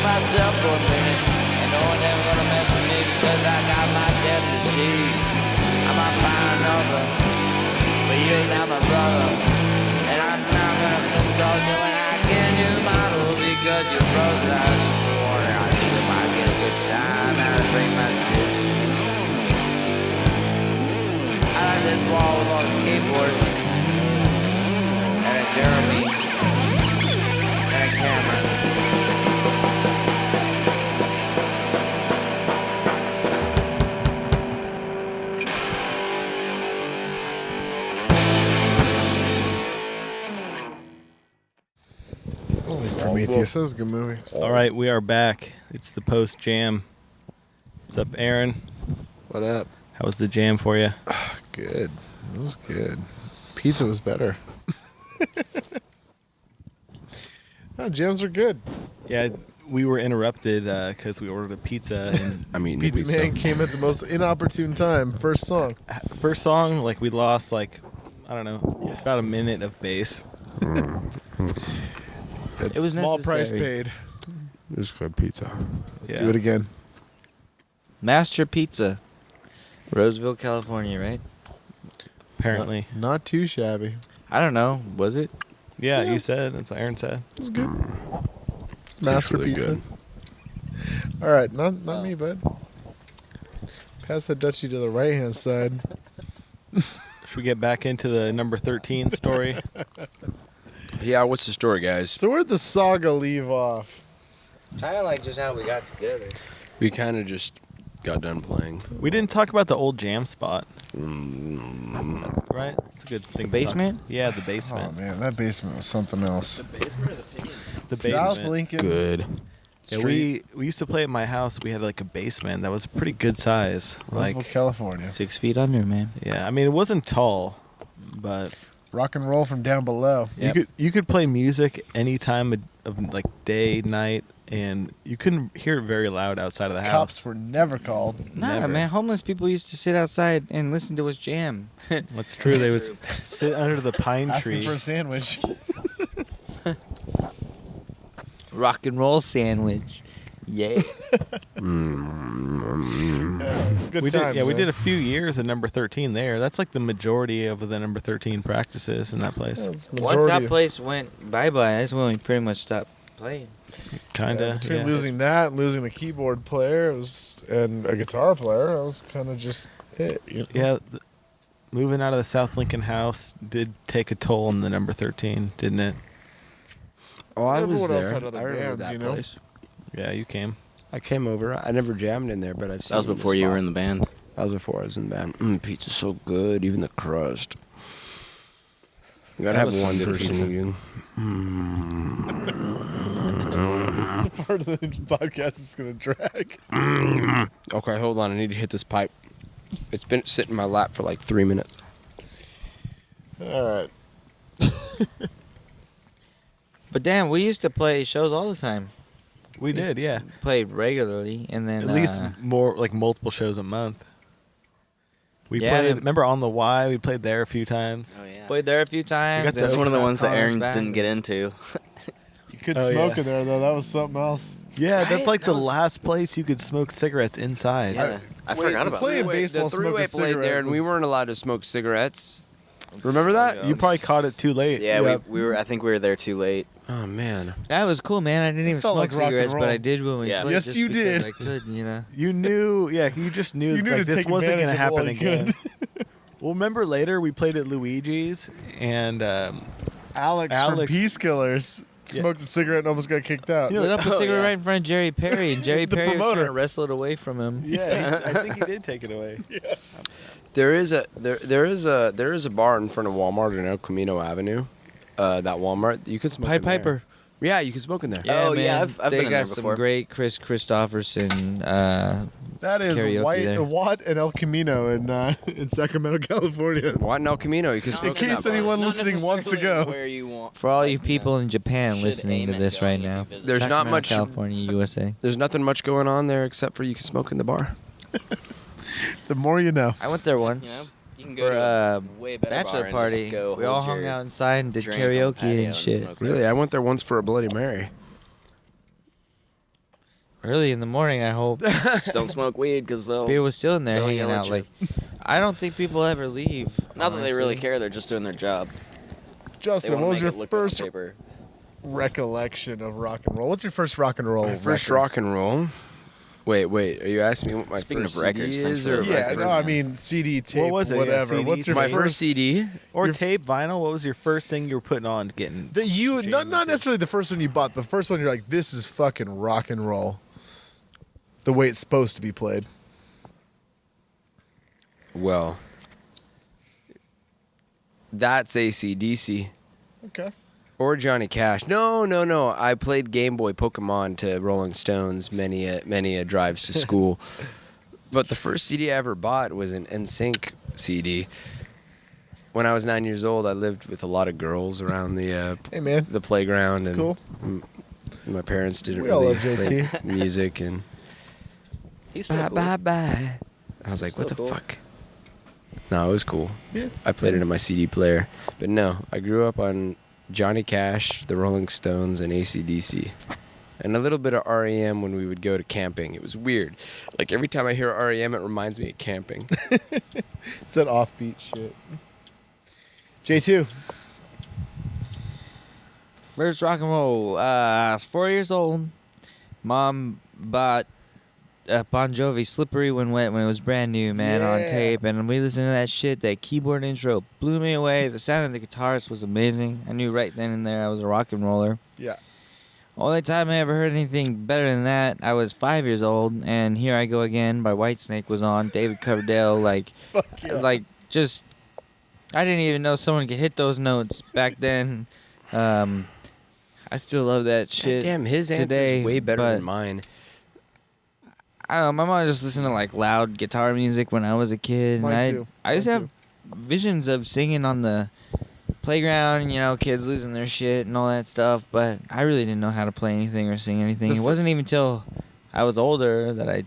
myself for a minute. And no one ever gonna mess with me because I got my death to see. I might find another, but you ain't not my brother. And I'm not gonna consult you when I can do model because you're frozen out of the water. I think I might get a good time out of bring my shit. I like this wall with all the skateboards. And a Jeremy. And a camera. Prometheus, that was a good movie. All right, we are back. It's the post jam. What's up, Aaron? What up? How was the jam for you? Good. It was good. Pizza was better. No, jams are good. Yeah, we were interrupted because we ordered a pizza. And I mean, Pizza Man came at the most inopportune time. First song. first song, like we lost like I don't know, about a minute of bass. It's It was small price necessary. paid. Just good pizza. Yeah. Do it again. Master Pizza, Roseville, California, right? Apparently, Not too shabby. I don't know. Was it? yeah, you said that's what Aaron said. It was good. It's Master really Pizza. good. All right, not me, bud. Pass that Dutchie to the right hand side. Should we get back into the number 13 story? Yeah, what's the story, guys? So where'd the saga leave off? Kind of like just how we got together. We kind of just got done playing. We didn't talk about the old jam spot, Mm, right? It's a good thing. to Basement? talk- Yeah, the Oh basement. man, that basement was something else. The South basement. Lincoln. good. Yeah, we used to play at my house. We had like a basement that was pretty good size. Roseville, Like, California. 6 feet under, man. yeah, I mean it wasn't tall, but Rock and roll from down below. Yep. you could play music any time of like day, night, and you couldn't hear it very loud outside of the Cops house. were never called. Nah, Never. man. Homeless people used to sit outside and listen to us jam. That's true. They would sit under the pine Asking tree. for a sandwich. Rock and roll sandwich. Yeah. Good We times, did, yeah, we man. did a few years at number 13 there. That's like the majority of the number 13 practices in that place. Yeah, it's Once majority that of- place went bye-bye, that's when we pretty much stopped playing. Kinda. Yeah, between Yeah. losing that and losing a keyboard player, it was, and a guitar player, that was kind of just it. You know? Yeah, moving out of the South Lincoln house did take a toll on the number 13, didn't it? Oh, I was Everyone else there. had other I remember bands, that you know? place. Yeah, you came. I came over. I never jammed in there, but I've seen That was before you were in the band. That was before I was in the band. Pizza's so good, even the crust. You gotta That have was one some good person pizza. again. This is the part of the podcast that's going to drag. Okay, hold on. I need to hit this pipe. It's been sitting in my lap for like 3 minutes. All right. But damn, we used to play shows all the time. We did, yeah. Played regularly, and then At least more, like multiple shows a month. We Yeah, played, then- remember On the Y? We played there a few times. Oh yeah. played there a few times. got to- That's then one of the started ones that calling us Aaron back. didn't get into. You could Oh, smoke yeah. in there, though. That was something else. Yeah, that's Right? like the That was- last place you could smoke cigarettes inside. Yeah, I Wait, forgot the about play- that. Playing baseball, the three-way smoke a played there, cigarette and we was- weren't allowed to smoke cigarettes. Remember that? You probably caught it too late. Yeah, Yep. we were. I think we were there too late. Oh man. That was cool, man. I didn't even felt smoke like rock and cigarettes, but roll. I did when we Yeah. played. Yes, just you because did. I could, you know. You knew, yeah, you just knew, You knew like to this take wasn't going to advantage of it while happen you again. Well, remember later we played at Luigi's and Alex from Alex- Peace Killers smoked a cigarette and almost got kicked out. You know, Lit up a Oh, cigarette yeah. right in front of Jerry Perry, and Jerry The Perry was promoter. trying to wrestle it away from him. yeah, I think he did take it away. There is a bar in front of Walmart in El Camino Avenue. That Walmart, you could smoke. Pied in there. Piper. Yeah, you can smoke in there. Yeah, Oh, man. yeah, I've they been in got there some before. great Chris Christopherson. That is Karaoke White there. Watt and El Camino in Sacramento, California. What in El Camino? You can In smoke in case that bar. anyone listening wants to go. Where you want. For all you people in Japan should listening aim to at this going right if you now, visit. There's not Sacramento, much- California, USA. There's nothing much going on there except for you can smoke in the bar. The more you know. I went there You know, once you can go for to a way better bar bachelor and party. just go We all hold hung your out inside and did drink on the karaoke patio and shit. smoke Really, there. I went there once for a Bloody Mary. Early in the morning, I hope. Just don't smoke weed because they'll. Beer was still in there They'll hanging yell at out. you. Like, I don't think people ever leave. Not that they really honestly. care. They're just doing their job. They Justin, wanna what was make your it look good on first paper. recollection of rock and roll? What's your first rock and roll? My first record? rock and roll. Wait. Are you asking me what my Speaking first of records, CD thanks is for or that. my Yeah, first- no, I mean CD, tape, was it? Yeah, whatever. CD, What's your my tape. first CD. Or Your- tape, vinyl. What was your first thing you were putting on, getting? That you Jam not into? necessarily the first one you bought, the first one you're like, this is fucking rock and roll. The way it's supposed to be played. Well, that's AC/DC Okay. or Johnny Cash. No. I played Game Boy Pokemon to Rolling Stones many a drives to school. But the first CD I ever bought was an NSYNC CD. When I was 9 years old, I lived with a lot of girls around the Hey man, the playground, that's and cool. my parents didn't We all really love play JT. music, and He's still cool. bye. I was like, what the Still cool. fuck? No, it was cool. Yeah. I played it in my CD player. But no, I grew up on Johnny Cash, the Rolling Stones, and AC/DC. And a little bit of REM when we would go to camping. It was weird. Like every time I hear REM, it reminds me of camping. It's that offbeat shit. J2. First rock and roll. I was 4 years old. Mom bought Bon Jovi "Slippery When Wet" when it was brand new, man, on Yeah. tape, and we listened to that shit. That keyboard intro blew me away. The sound of the guitars was amazing. I knew right then and there I was a rock and roller. Yeah. Only time I ever heard anything better than that, I was 5 years old, and "Here I Go Again" by Whitesnake was on. David Coverdale, Fuck yeah. like just, I didn't even know someone could hit those notes back then. I still love that shit. Damn, his answer today, is way better but- than mine. I don't know, my mom just listened to like loud guitar music when I was a kid. Mine and too. I just Mine have too. visions of singing on the playground, kids losing their shit and all that stuff, but I really didn't know how to play anything or sing anything. It wasn't even until I was older that I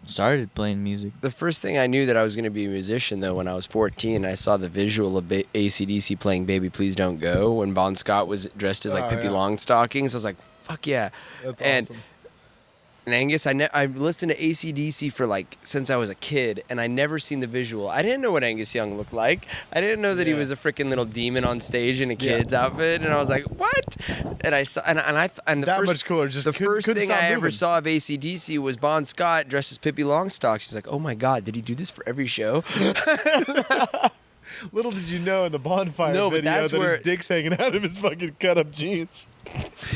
started playing music. The first thing I knew that I was going to be a musician, though, when I was 14, I saw the visual of AC/DC playing "Baby Please Don't Go" when Bon Scott was dressed as like Oh, Pippi yeah. Longstockings. I was like, "Fuck yeah!" That's And- awesome. And Angus, I listened to AC/DC for like since I was a kid, and I never seen the visual. I didn't know what Angus Young looked like. I didn't know that he Yeah. was a freaking little demon on stage in a Yeah. kid's outfit, and I was like, "What?" And I saw, and the That first, much cooler. Just the first couldn't thing stop I ever moving. saw of AC/DC was Bon Scott dressed as Pippi Longstock. She's like, "Oh my God, did he do this for every show?" Little did you know in the bonfire No, but video that's that where- his dick's hanging out of his fucking cut-up jeans.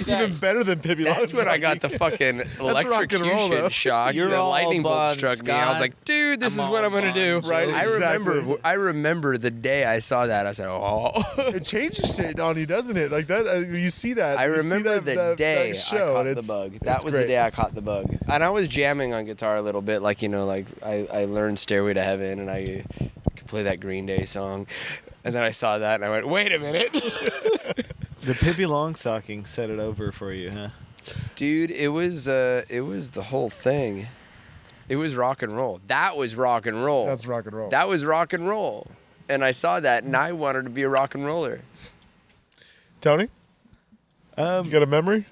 Even better than Pippi That's when I got the fucking rock and roll, though. electrocution shock. You're The all lightning bolt Bon struck me. I was Scott. like, "Dude, this I'm is what all I'm gonna do." Bon Right, exactly. I remember the day I saw that. I was like, "Oh." It changes shit on you, doesn't it? Like that. You see that. I you see remember that, the day that show, I and caught the it's- bug. it's That was the great. day I caught the bug. And I was jamming on guitar a little bit, like I learned "Stairway to Heaven" and I could play that Green Day song. And then I saw that and I went, "Wait a minute." The Pippi Longstocking set it over for you, huh? Dude, it was the whole thing. It was rock and roll. That was rock and roll. That's rock and roll. That was rock and roll. And I saw that and I wanted to be a rock and roller. Tony, you got a memory?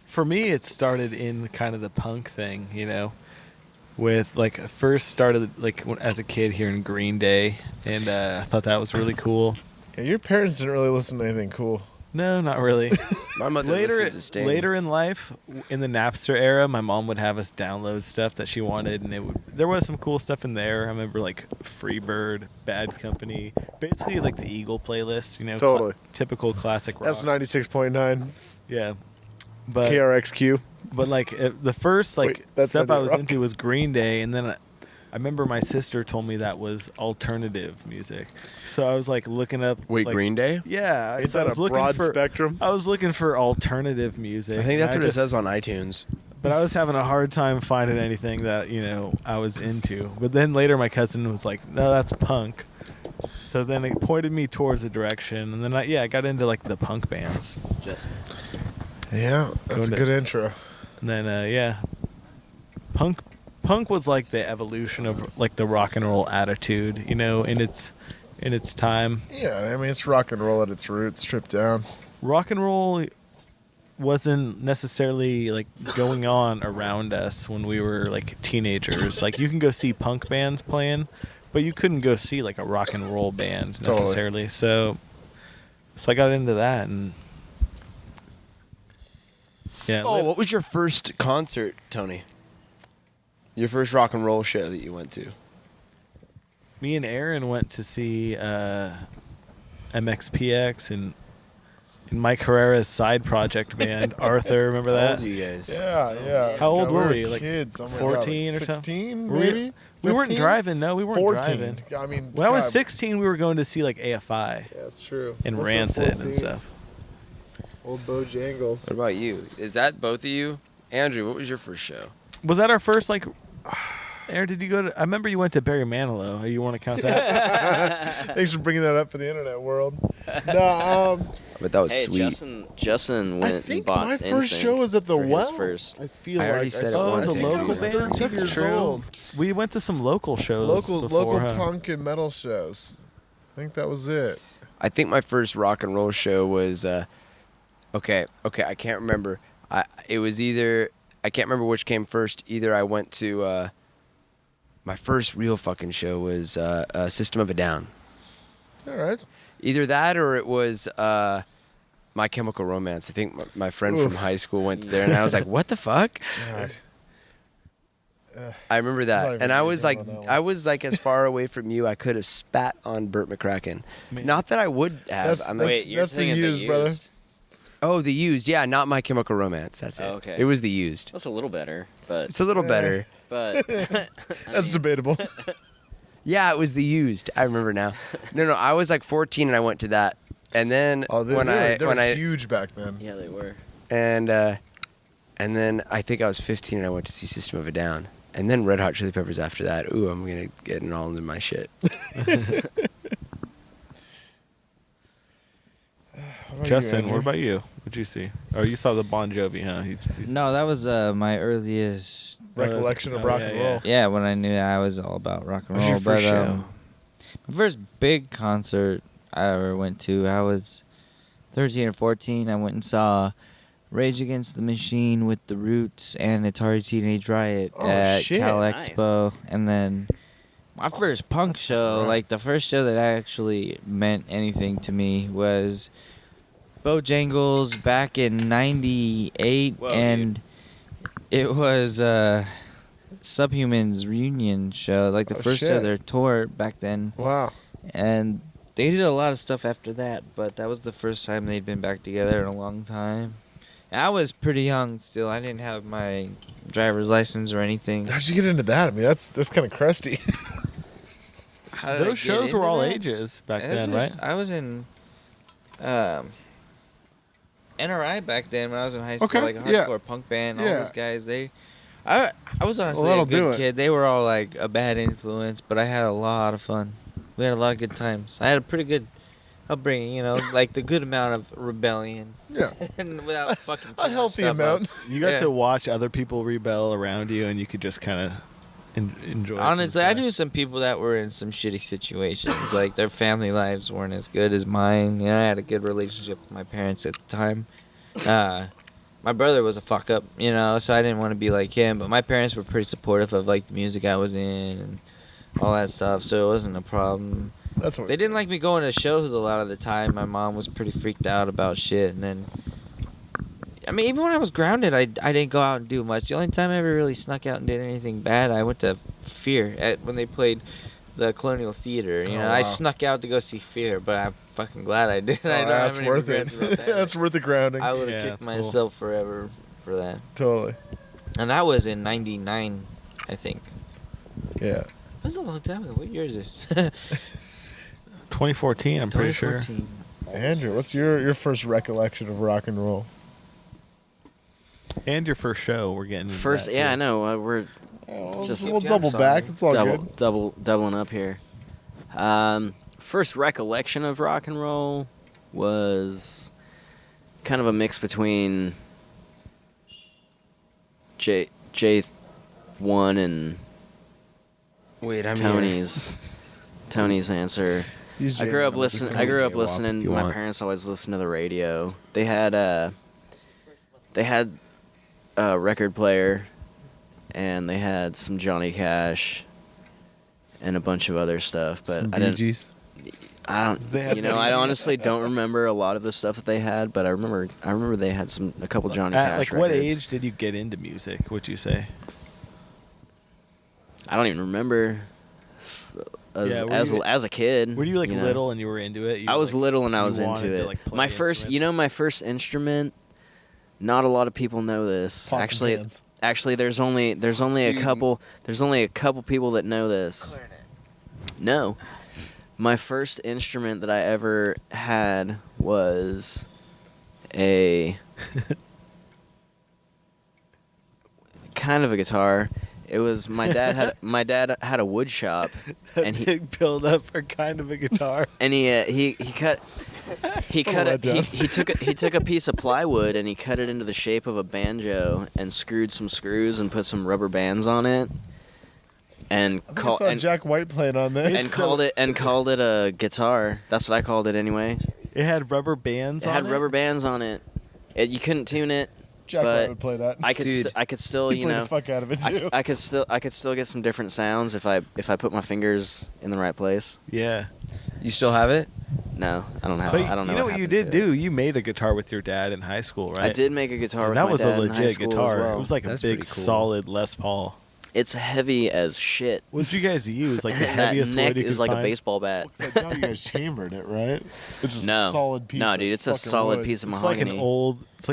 For me, it started in kind of the punk thing, with like first started like as a kid hearing Green Day, and I thought that was really cool. Yeah, your parents didn't really listen to anything cool. No, not really. My mother later, listened to Sting. later in life, in the Napster era, my mom would have us download stuff that she wanted, and there was some cool stuff in there. I remember like Freebird, Bad Company, basically like the Eagle playlist, Totally. typical classic rock. That's 96.9 Yeah, but KRXQ. But like the first Wait, that's stuff I under was rock. into was Green Day, and then I remember my sister told me that was alternative music. So I was like looking up. Wait, like, Green Day? Yeah, Is so I that was a looking broad for, spectrum? I was looking for alternative music. I think that's and what it says on iTunes. But I was having a hard time finding anything that I was into. But then later my cousin was like, "No, that's punk." So then it pointed me towards a direction, and then I got into like the punk bands. Just Yeah, that's a Going to- good intro. And then punk was like the evolution of like the rock and roll attitude, in its time. Yeah, I mean it's rock and roll at its roots, stripped down. Rock and roll wasn't necessarily like going on around us when we were like teenagers. Like you can go see punk bands playing, but you couldn't go see like a rock and roll band necessarily. So I got into that, and yeah. Oh, what was your first concert, Tony? Your first rock and roll show that you went to? Me and Aaron went to see MXPX and Mike Herrera's side project band, Arthur. Remember How that? old are you guys? Yeah. How old God, were we we? Like kids. Oh my God, 14 or 16 something? maybe? We weren't 15? driving. No, we weren't 14. driving. I mean, When I was God, 16, we were going to see like AFI Yeah, that's true. and Must've been Rancid 14. and stuff. Old Bojangles. What about you? Is that both of you? Andrew, what was your first show? Was that our first like? Aaron, did you go to? I remember you went to Barry Manilow. You want to count that? Thanks for bringing that up for the internet world. No, But that was Hey, sweet. Justin I went and think bought my first NSYNC show was at the for his Well. first. I feel I already like said it saw once, the Andrew. local That's band. That's Years true. old. We went to some local shows. Local before, huh? punk and metal shows. I think that was it. I think my first rock and roll show was okay, I can't remember. It was either I can't remember which came first. Either I went to my first real fucking show was System of a Down. All right. Either that or it was My Chemical Romance. I think my friend from high school went there, and I was like, "What the fuck?" God. I remember I'm not that, even and I gonna was go like, on that one. I was like as far away from you, I could have spat on Burt McCracken. Man. Not that I would have. That's- I'm that's- like, Wait, you're the thinking used, brother. oh, the Used, yeah, not My Chemical Romance. That's it. Oh, okay. It was the Used. That's a little better, but It's a little Eh. better. but That's debatable. Yeah, it was the Used. I remember now. No, I was like 14 and I went to that, and then Oh, they were huge back then. yeah, they were. and then I think I was 15 and I went to see System of a Down, and then Red Hot Chili Peppers after that. Ooh, I'm gonna get it all into my shit. Justin, what about you? What'd you see? Oh, you saw the Bon Jovi, huh? No, that was my earliest. Recollection of Oh, rock yeah, and yeah. roll. Yeah, when I knew I was all about rock and What's roll. your first show? My first big concert I ever went to, I was 13 or 14. I went and saw Rage Against the Machine with The Roots and Atari Teenage Riot Oh, at shit. Cal Nice. Expo. And then my first punk show, right. like the first show that actually meant anything to me was Bojangles back in 98. Whoa, and it was Subhuman's reunion show, like the Oh, first shit. of their tour back then. Wow. And they did a lot of stuff after that, but that was the first time they'd been back together in a long time. And I was pretty young still. I didn't have my driver's license or anything. How'd you get into that? I mean, that's kind of crusty. How did I Those get shows were into all that? ages back It was then, just- right? I was in NRI back then when I was in high school, Okay, like a yeah. hardcore punk band. All Yeah. those guys, I was honestly that'll a do good it. kid. They were all like a bad influence, but I had a lot of fun. We had a lot of good times. I had a pretty good upbringing, you know, like the good amount of rebellion, Yeah. and without fucking too A much healthy stuff amount. up. You got Yeah. to watch other people rebel around you, and you could just kind of enjoy. from Honestly, the I side. knew some people that were in some shitty situations. Like their family lives weren't as good as mine. You know, I had a good relationship with my parents at the time. My brother was a fuck up, you know, so I didn't want to be like him. But my parents were pretty supportive of like the music I was in and all that stuff, so it wasn't a problem. That's what They didn't like me going to shows a lot of the time. My mom was pretty freaked out about shit, and then, I mean, even when I was grounded, I didn't go out and do much. The only time I ever really snuck out and did anything bad, I went to Fear when they played the Colonial Theater. You Oh, know, I wow. snuck out to go see Fear, but I'm fucking glad I did. I don't that's have any worth regrets it. about that. That's worth the grounding. I would have Yeah, kicked that's cool. myself forever for that. Totally. And that was in '99, I think. Yeah. That was a long time ago. What year is this? 2014, I'm pretty sure. 2014. Andrew, what's your first recollection of rock and roll? And your first show, we're getting into First, that, yeah, too. I know. We're Just we'll keep double jumps on back. me. It's all good. doubling up here. First recollection of rock and roll was kind of a mix between J1 and Wait, I'm Tony's answer. He's I grew up jamming. listening. can I grew make up J-Wop if listening. you My want. parents always listened to the radio. They had they had a record player, and they had some Johnny Cash, and a bunch of other stuff. But Some I Bee didn't. Gees. I don't. They had You know, I honestly don't remember a lot of the stuff that they had, but I remember they had a couple Johnny At Cash like records. what age did you get into music? Would you say? I don't even remember. Yeah, were you- As a kid. Were you like know. little and you were into it? You, I was like, little and I you was wanted into to, it. like, play My first, my first instrument. Not a lot of people know this. Pots and Actually, pans. there's only a couple people that know this. No, my first instrument that I ever had was a kind of a guitar. It was my dad had a wood shop, and he big build up for kind of a guitar. and he cut he took a piece of plywood and he cut it into the shape of a banjo and screwed some screws and put some rubber bands on it and I saw Jack White playing on that. and called it a guitar. That's what I called it anyway. It had rubber bands. It had rubber bands on it. You couldn't tune it. Jack but White would play that. I could still He played the fuck out of it too. I could still get some different sounds if I put my fingers in the right place. Yeah. You still have it? No, I don't have. But I don't know. you know what you happened did to it. do? You made a guitar with your dad in high school, right? I did make a guitar And with that my was dad a in high legit school as guitar. well. It was like That's a big, pretty cool. solid Les Paul. It's heavy as shit. What did you guys use? Like the that heaviest neck wood you is could like find? a baseball bat. Looks like how you guys chambered it, right? It's just No, a solid piece. no, of dude, it's a fucking solid wood. piece of It's like mahogany.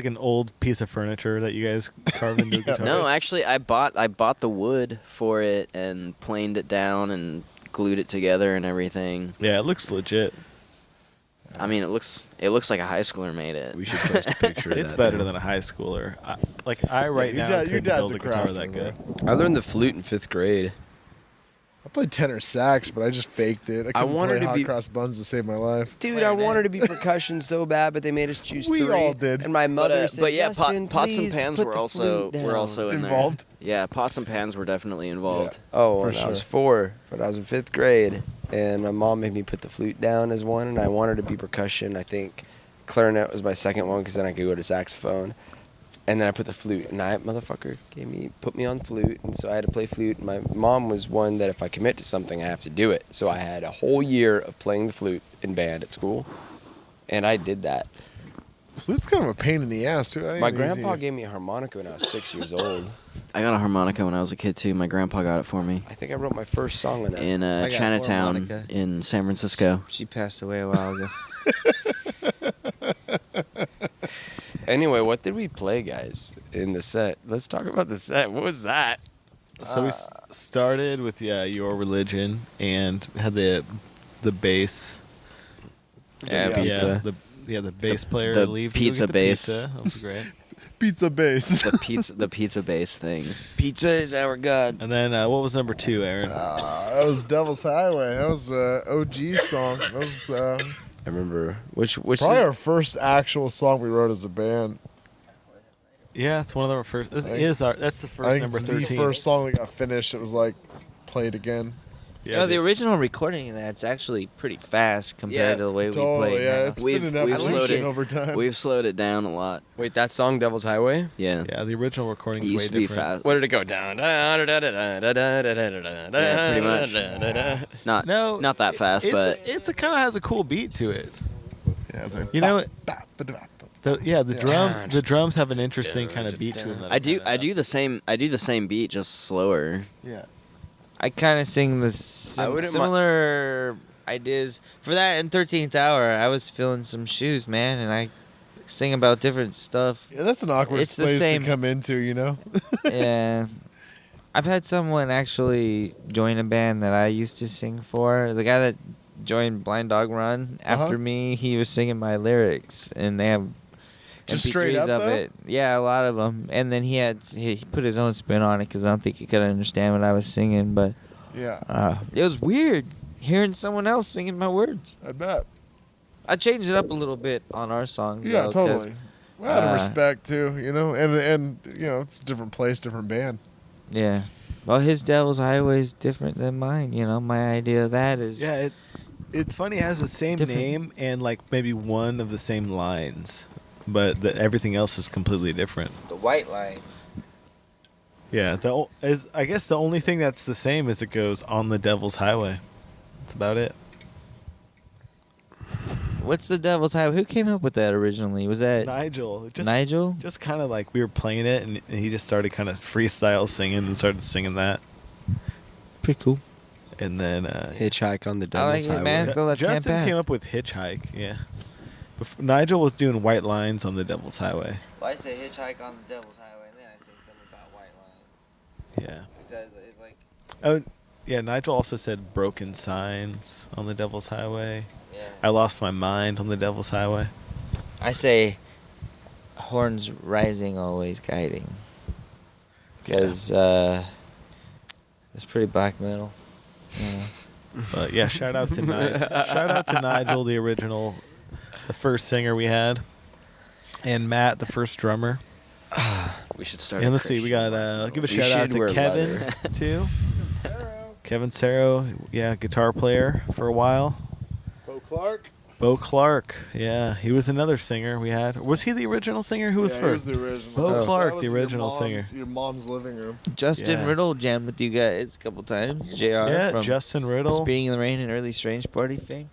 an old piece of furniture that you guys carved into a guitar. No, actually, I bought the wood for it and planed it down and glued it together and everything. Yeah, it looks legit. I mean, it looks like a high schooler made it. We should post a picture of It's that. better thing. than a high schooler. I right your now dad- your couldn't dad's build a a guitar that craftsman, good. bro. I learned the flute in 5th grade. I played tenor sax, but I just faked it. I couldn't wanted play to hot be- cross buns to save my life. Dude, I wanted to be percussion so bad, but they made us choose We 3. all did. And my mother said, but yeah, Justin, pots and please pans put were the also flute were down." also in Involved? there. Yeah, pots and pans were definitely involved. Oh, For when I was sure. 4, but I was in 5th grade, and my mom made me put the flute down as one, and I wanted to be percussion. I think clarinet was my second one because then I could go to saxophone. And then I put the flute, and motherfucker put me on flute, and so I had to play flute. And my mom was one that if I commit to something, I have to do it. So I had a whole year of playing the flute in band at school, and I did that. Flute's kind of a pain in the ass, too. That ain't My easy. grandpa gave me a harmonica when I was 6 years old. I got a harmonica when I was a kid too. My grandpa got it for me I think I wrote my first song on that. in I got a Chinatown harmonica. in San Francisco. She passed away a while ago. Anyway, what did we play, guys, in the set? Let's talk about the set. What was that? So we started with Your Religion and had the bass. Yeah, pizza. The bass player the leave. pizza Get the bass. Pizza. That was great. Pizza base. the pizza base thing. Pizza is our god. And then what was number 2, Aaron? That was Devil's Highway. That was OG song. That was I remember which probably our first actual song we wrote as a band. Yeah, it's one of our first. That's the I first think number it's 13. the first song we got finished. It was like played again. Yeah, the original recording of that's actually pretty fast compared to the way we Totally, play. yeah. now. It's We've- been an we've slowed evolution it- over time. We've slowed it down a lot. Wait, that song "Devil's Highway." Yeah. Yeah, the original recording It is way used to be different. fast. What did it go down? Yeah, pretty much. Not not that fast, but It's kind of has a cool beat to it. Yeah, it's like You know, bop, bop, bop, bop. the drums have an interesting kind of beat to them. I do the same beat, just slower. Yeah. I kind of sing the I wouldn't similar ideas for that in 13th Hour. I was filling some shoes, man, and I sing about different stuff. Yeah, that's an awkward It's the place same- to come into, you know? Yeah. I've had someone actually join a band that I used to sing for. The guy that joined Blind Dog Run after me, he was singing my lyrics, and they have Just MP3s straight up, of though? it. Yeah, a lot of them. And then he put his own spin on it because I don't think he could understand what I was singing. But Yeah, it was weird hearing someone else singing my words. I bet. I changed it up a little bit on our songs. Yeah, though, 'cause, totally. Well, out of uh, respect, too, you know? And you know, it's a different place, different band. Yeah. Well, his Devil's Highway is different than mine. You know, my idea of that is it's funny. It has the same Different. name and like maybe one of the same lines. but everything else is completely different. The white lines. Yeah, I guess the only thing that's the same is it goes on the Devil's Highway. That's about it. What's the Devil's Highway? Who came up with that originally? Was that Nigel. Nigel? Just kind of like we were playing it, and he just started kind of freestyle singing and started singing that. Pretty cool. And then Hitchhike on the I like Devil's it, Highway. man. Go left hand Justin path. came up with Hitchhike. Yeah, Nigel was doing White Lines on the Devil's Highway. Well, I say hitchhike on the Devil's Highway, and then I say something about white lines. Yeah. Because it's like, Oh, yeah. Nigel also said Broken Signs on the Devil's Highway. yeah. I Lost My Mind on the Devil's Highway. I say horns rising, always guiding. Because it's pretty black metal. Yeah. But yeah, shout out to Nigel, the original, the first singer we had, and Matt, the first drummer. We should start. And a let's see, we got Christian give a You shout out should to wear Kevin leather. too. Kevin Sarrow, yeah, guitar player for a while. Bo Clark. Bo Clark, yeah, he was another singer we had. Was he the original singer? Who was Yeah, first? he was the original. Bo That Clark, was the your original singer. Your mom's living room. Justin Yeah. Riddle jammed with you guys a couple times. JR Yeah, from Justin Riddle, Speeding in the Rain and Early Strange Party fame.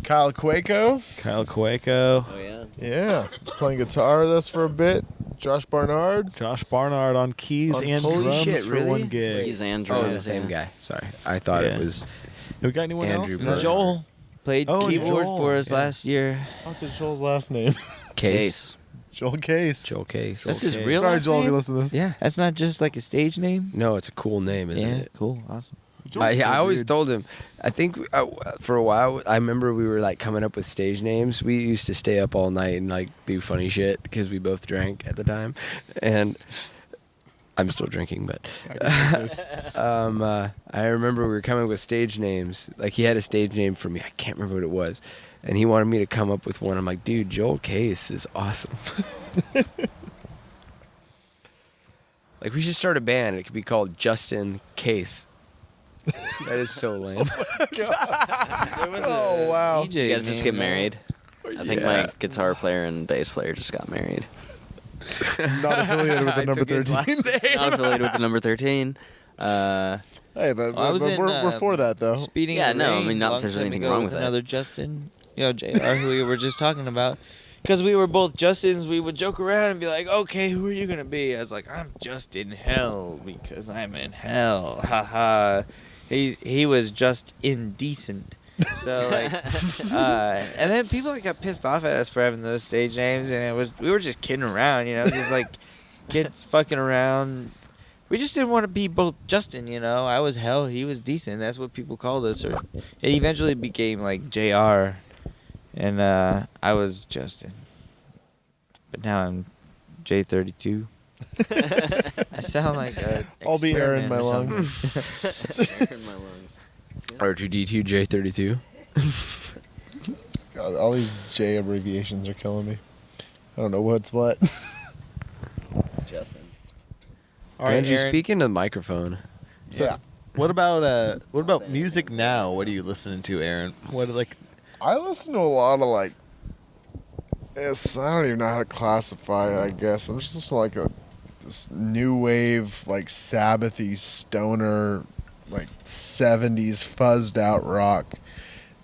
Kyle Quaco. Kyle Cueco, Oh yeah. Yeah, playing guitar with us for a bit. Josh Barnard. Josh Barnard on keys On- and Holy drums shit, for really? one gig. He's Andrew. Oh, the same guy. Sorry, I thought Yeah. it was. Have we got anyone Andrew else? Barnard. Joel played Oh, keyboard Joel, for us yeah. last year. Fuck is Joel's last name? Case. Joel Case. Joel Case. That's his Okay. real Sorry, last Joel, if you name? listen to this. Yeah. That's not just like a stage name? No, it's a cool name, isn't Yeah, it? cool. Awesome. I always told him. I think for a while, I remember we were like coming up with stage names. We used to stay up all night and like do funny shit because we both drank at the time, and I'm still drinking. But I remember we were coming up with stage names. Like he had a stage name for me. I can't remember what it was, and he wanted me to come up with one. I'm like, dude, Joel Case is awesome. Like we should start a band. It could be called Justin Case. That is so lame. Oh, wow. DJ You guys just get name, married. I think my guitar player and bass player just got married. Not affiliated with the number 13. Not affiliated with the number 13. Hey, but, I was but in, we're for that, though. Speeding Yeah, in the no, I Rain mean, not that long there's time anything ago wrong with that. another Justin, JR, who we were just talking about. Because we were both Justins, we would joke around and be like, okay, who are you going to be? I was like, I'm just in hell because I'm in hell. Haha. He was just indecent. So, like, and then people like got pissed off at us for having those stage names, and we were just kidding around, just like kids fucking around. We just didn't want to be both Justin, I was hell, he was decent. That's what people called us. Or it eventually became like JR, and I was Justin. But now I'm J32. I sound like a I'll be air in experiment my or lungs. something. In my lungs. R2D2 J32. God, all these J abbreviations are killing me. I don't know what's what. It's Justin. All right, Andrew, Aaron, speak into the microphone. So, Yeah. What about music now? What are you listening to, Aaron? What I listen to a lot of like. I don't even know how to classify it. I guess I'm just listening to like this new wave, like Sabbathy stoner, like 70s fuzzed out rock.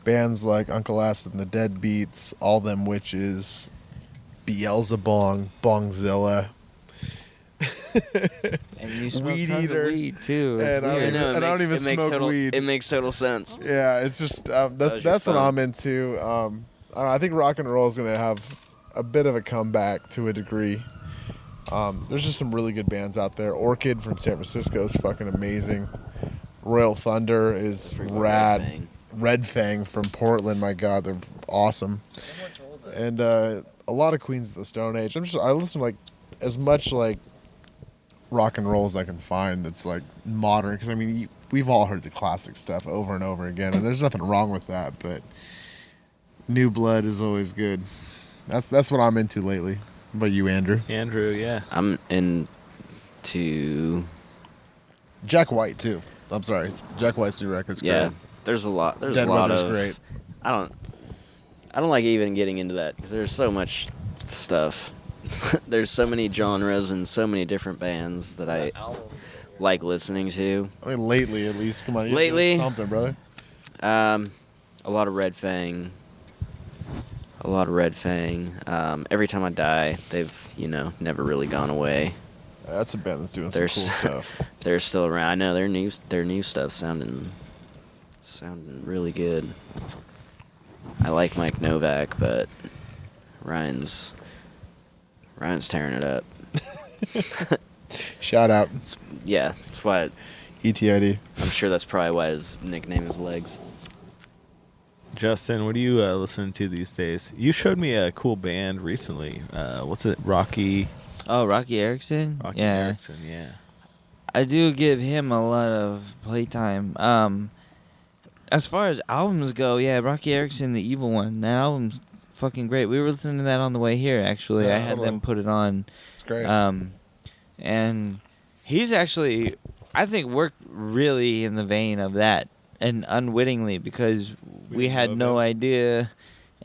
Bands like Uncle Acid and the Deadbeats, All Them Witches, Beelzebong, Bongzilla. And you smoke Weed tons eater. of weed too. It's And I weird. don't- I don't even it makes smoke total, weed. It makes total sense. Yeah, it's just was your that's what phone. I'm into. I don't know, I think rock and roll is gonna have a bit of a comeback to a degree. There's just some really good bands out there. Orchid from San Francisco is fucking amazing. Royal Thunder is rad. Red Fang from Portland, my God, they're awesome. And a lot of Queens of the Stone Age. I listen to like as much like rock and roll as I can find that's like modern. Because I mean, we've all heard the classic stuff over and over again, and there's nothing wrong with that. But new blood is always good. That's what I'm into lately. What about you, Andrew? Andrew? Yeah. I'm into Jack White too. I'm sorry, Jack White's new record's great. yeah. There's a lot. There's Dead a lot Weather's of. great. I don't like even getting into that because there's so much stuff. There's so many genres and so many different bands that I like listening to. I mean, lately at least. Come on, you Lately? do something, brother. A lot of Red Fang. Every Time I Die, they've, never really gone away. That's a band that's doing They're some cool stuff. They're still around. I know their new stuff sounding really good. I like Mike Novak, but Ryan's tearing it up. Shout out. Yeah, that's why. ETID. I'm sure that's probably why his nickname is Legs. Justin, what are you listening to these days? You showed me a cool band recently. What's it? Rocky Oh, Rocky Erickson? Erickson, yeah. I do give him a lot of playtime. As far as albums go, yeah, Rocky Erickson, the evil one, that album's fucking great. We were listening to that on the way here, actually. Yeah, I had totally. them put it on. It's great. And he's actually, I think, worked really in the vein of that, and unwittingly, because we had no idea.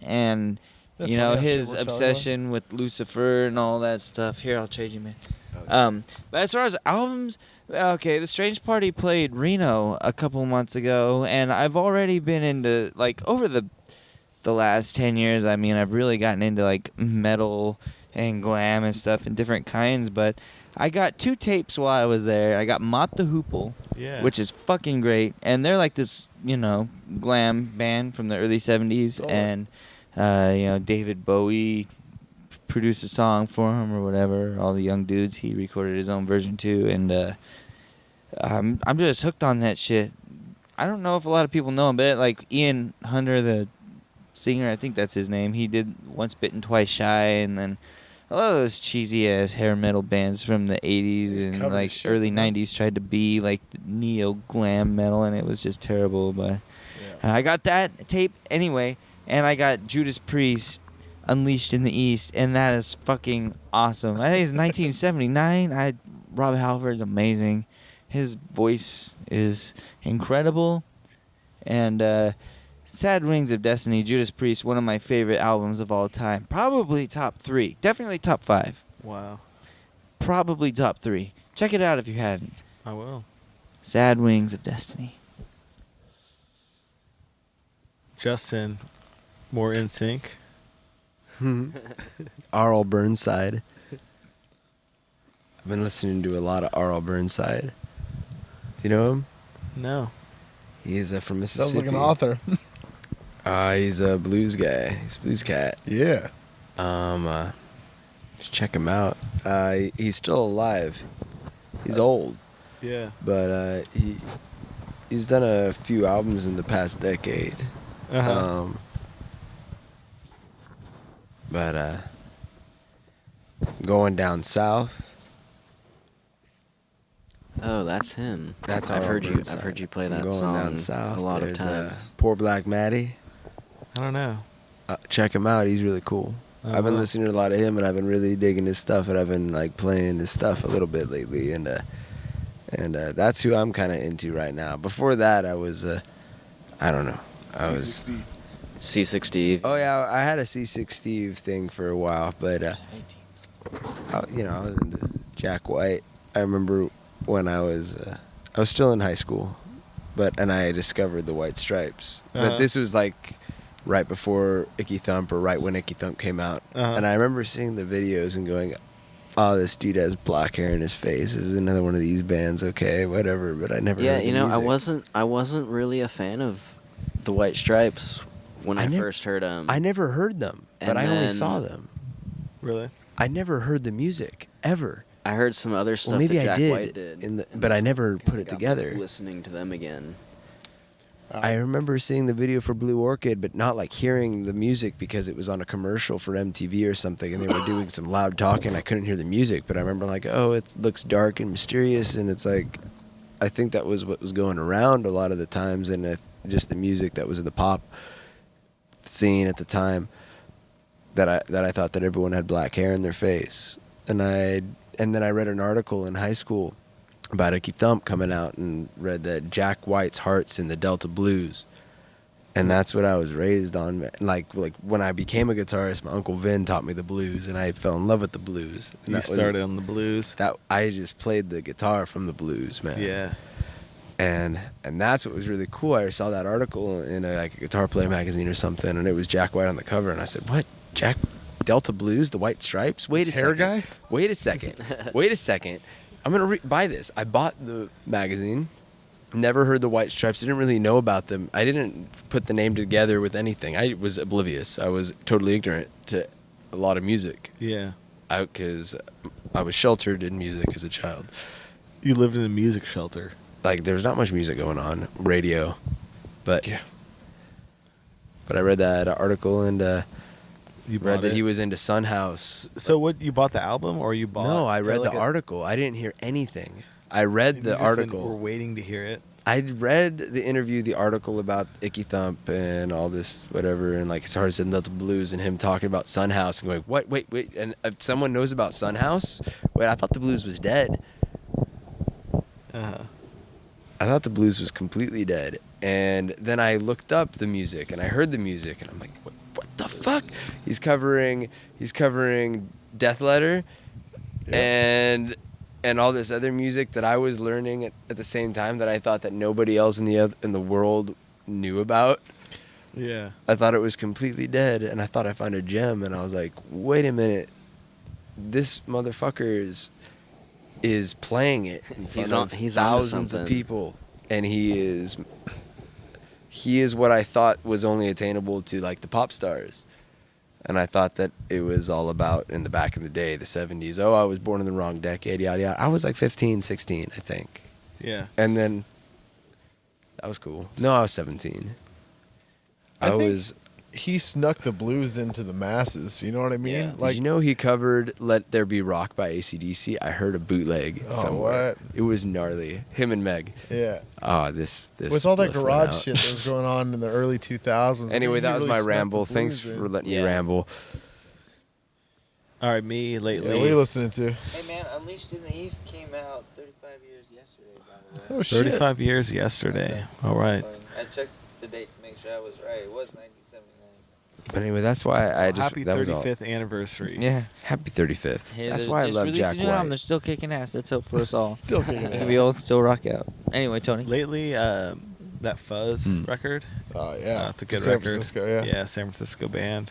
And, Isn't it you funny know, how shit his works out obsession with Lucifer and all that stuff. Here, I'll trade you, man. But as far as albums, okay, The Strange Party played Reno a couple months ago, and I've already been into, like, over the last 10 years, I mean, I've really gotten into, like, metal and glam and stuff and different kinds, but I got 2 tapes while I was there. I got Mott the Hoople, Yeah. which is fucking great, and they're like this, glam band from the early 70s, Totally. and, David Bowie produced a song for him or whatever. All the young dudes, he recorded his own version too, and I'm just hooked on that shit. I don't know if a lot of people know him, but like Ian Hunter, the singer, I think that's his name. He did Once Bitten, Twice Shy, and then a lot of those cheesy ass hair metal bands from the 80s and covered like his shit, early man. 90s tried to be like neo glam metal, and it was just terrible. But Yeah. I got that tape anyway, and I got Judas Priest, Unleashed in the East, and that is fucking awesome. I think it's 1979. Rob Halford's amazing. His voice is incredible. And Sad Wings of Destiny, Judas Priest, one of my favorite albums of all time. Probably top 3. Definitely top 5. Wow. Probably top 3. Check it out if you hadn't. I will. Sad Wings of Destiny. Justin, more in sync. R.L. Burnside. I've been listening to a lot of R.L. Burnside. Do you know him? No. He's from Sounds Mississippi. like an author. He's a blues guy. He's a blues cat. Yeah. Just check him out. He's still alive. He's old, Yeah. but he's done a few albums in the past decade. Uh-huh. But going down south. Oh, that's him. That's I've R.L. heard you. Burnside. I've heard you play I'm that going song down south. a lot of There's, times. Poor Black Maddie. I don't know. Check him out. He's really cool. Oh, I've been wow. listening to a lot of him, and I've been really digging his stuff, and I've been like playing his stuff a little bit lately, and that's who I'm kind of into right now. Before that, I was, I don't know, I was. C6 Steve. Oh yeah, I had a C6 Steve thing for a while, but I was into Jack White. I remember when I was still in high school, and I discovered the White Stripes. Uh-huh. But this was like right before Icky Thump, or right when Icky Thump came out. Uh-huh. And I remember seeing the videos and going, "Oh, this dude has black hair in his face. This is another one of these bands. Okay, whatever." But I never. Yeah, heard the music. I wasn't really a fan of the White Stripes when I never- first heard them. I never heard them, but And I only then- saw them. Really? I never heard the music ever. I heard some other stuff maybe that I Jack did White did, in the- and but I just never kinda put it got me together. Listening to them again. I remember seeing the video for Blue Orchid, but not like hearing the music because it was on a commercial for MTV or something, and they were doing some loud talking. I couldn't hear the music, but I remember like, oh, it looks dark and mysterious, and it's like, I think that was what was going around a lot of the times, and just the music that was in the pop scene at the time. That I thought that everyone had black hair in their face, and then I read an article in high school about Icky Thump coming out, and read that Jack White's Hearts in the Delta Blues, And that's what I was raised on. Man. Like when I became a guitarist, my Uncle Vin taught me the blues, and I fell in love with the blues. And You started on the blues. That I just played the guitar from the blues, man. Yeah. And that's what was really cool. I saw that article in a Guitar Player magazine or something, and it was Jack White on the cover, and I said, "What? Jack Delta Blues, the White Stripes? Wait a Hair second. guy? Wait a second. Wait a second. I'm gonna buy this." I bought the magazine. Never heard the White Stripes. Didn't really know about them. I didn't put the name together with anything. I was oblivious. I was totally ignorant to a lot of music. Yeah. Because I was sheltered in music as a child. You lived in a music shelter. Like there's not much music going on, radio, but Yeah. But I read that article and You read bought that it? he was into Sunhouse. So what? You bought the album, or you bought? No, I read like the article. I didn't hear anything. I read You the just We're article. waiting to hear it. I read the interview, the article about Icky Thump and all this whatever, and like it's hard to send out the blues and him talking about Sunhouse and going, what? Wait, and if someone knows about Sunhouse, wait, I thought the blues was dead. Uh-huh. I thought the blues was completely dead. And then I looked up the music and I heard the music and I'm like, what the fuck? He's covering Death Letter and all this other music that I was learning at the same time that I thought that nobody else in the world knew about. Yeah. I thought it was completely dead and I thought I found a gem and I was like, wait a minute. This motherfucker is playing it in front of he's onto thousands of something. people, and he is what I thought was only attainable to like the pop stars, and I thought that it was all about in the back in the day, the 70s. Oh, I was born in the wrong decade, yada yada. I was like 15, 16, I think, Yeah. and then that was cool. No, I was 17. I think- was. He snuck the blues into the masses. You know what I mean? Yeah. Did you know he covered "Let There Be Rock" by AC/DC? I heard a bootleg Oh, somewhere. what? It was gnarly. Him and Meg. Yeah. Oh, this. With all that spliff went garage out. shit that was going on in the early 2000s. Anyway, he that was really my snuck the ramble. blues Thanks in. for letting me Yeah. ramble. All right, me lately. Yeah, what are you listening to? Hey man, Unleashed in the East came out 35 years yesterday, by the way. Oh, shit. 35 years yesterday. All right. I checked the date to make sure I was right. It was 1979. But anyway, that's why I just. Happy that was all. 35th anniversary. Yeah. Happy 35th. Hey, That's they're why I just love released Jack a new album. White. They're still kicking ass. Let's hope for us all. Still kicking Maybe ass. we all still rock out. Anyway, Tony. Lately, that Fuzz record. Oh, yeah. It's a good San record. Francisco, yeah. Yeah, San Francisco band.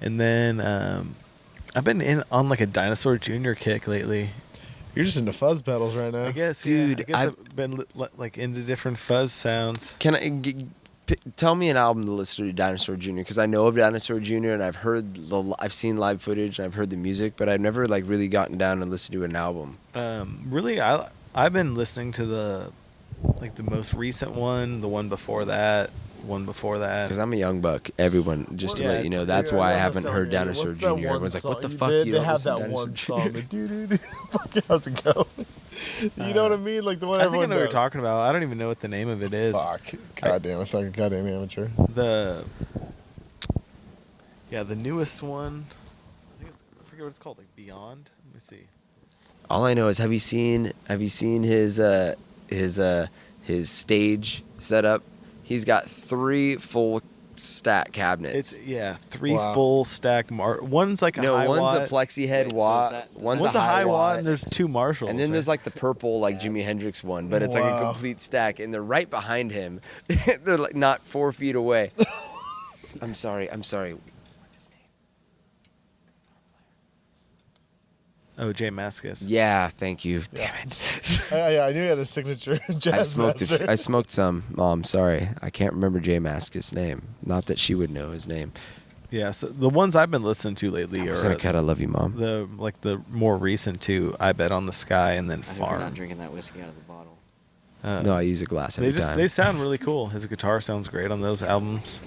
And then I've been in on like a Dinosaur Jr. kick lately. You're just into fuzz pedals right now. I guess, Dude, Yeah, I guess I've been like into different fuzz sounds. Can tell me an album to listen to Dinosaur Jr. because I know of Dinosaur Jr. and I've seen live footage and I've heard the music, but I've never like really gotten down and listened to an album. Really, I've been listening to the most recent one, the one before that. Because I'm a young buck. Everyone, just to Yeah, let you know, it's- that's Dude, why I love haven't the heard song, Dinosaur what's Jr. that one Everyone's like, song? what the You fuck? did- You they don't have listen to that Dinosaur one Jr. song. The doo-doo-doo. Fuck, how's it go? You know what I mean? Like the one I think I everyone know what you're knows. talking about. I don't even know what the name of it is. Fuck. Goddamn, it's like a goddamn amateur. The newest one. I forget what it's called. Like Beyond. Let me see. All I know is, have you seen his stage setup? He's got 3 full stack cabinets. It's 3 Wow. full stack. One's like a no, high one's watt. a plexi head Wait, so watt. is that- one's a high watt, and there's 2 Marshalls. And then there's right? like the purple, like Jimi Hendrix one, but it's like a Wow. complete stack, and they're right behind him. They're like not 4 feet away. I'm sorry. What's his name? Oh, Jay Mascis. Yeah, thank you. Damn it. Yeah, I knew he had a signature jazz master. I smoked some. Mom, sorry. I can't remember Jay Mascis' name. Not that she would know his name. Yeah. So the ones I've been listening to lately I are was gonna cut. I love you, Mom. the more recent 2. I Bet on the Sky and then I hope you're not Farm. drinking that whiskey out of the bottle. No, I use a glass every time. They sound really cool. His guitar sounds great on those albums.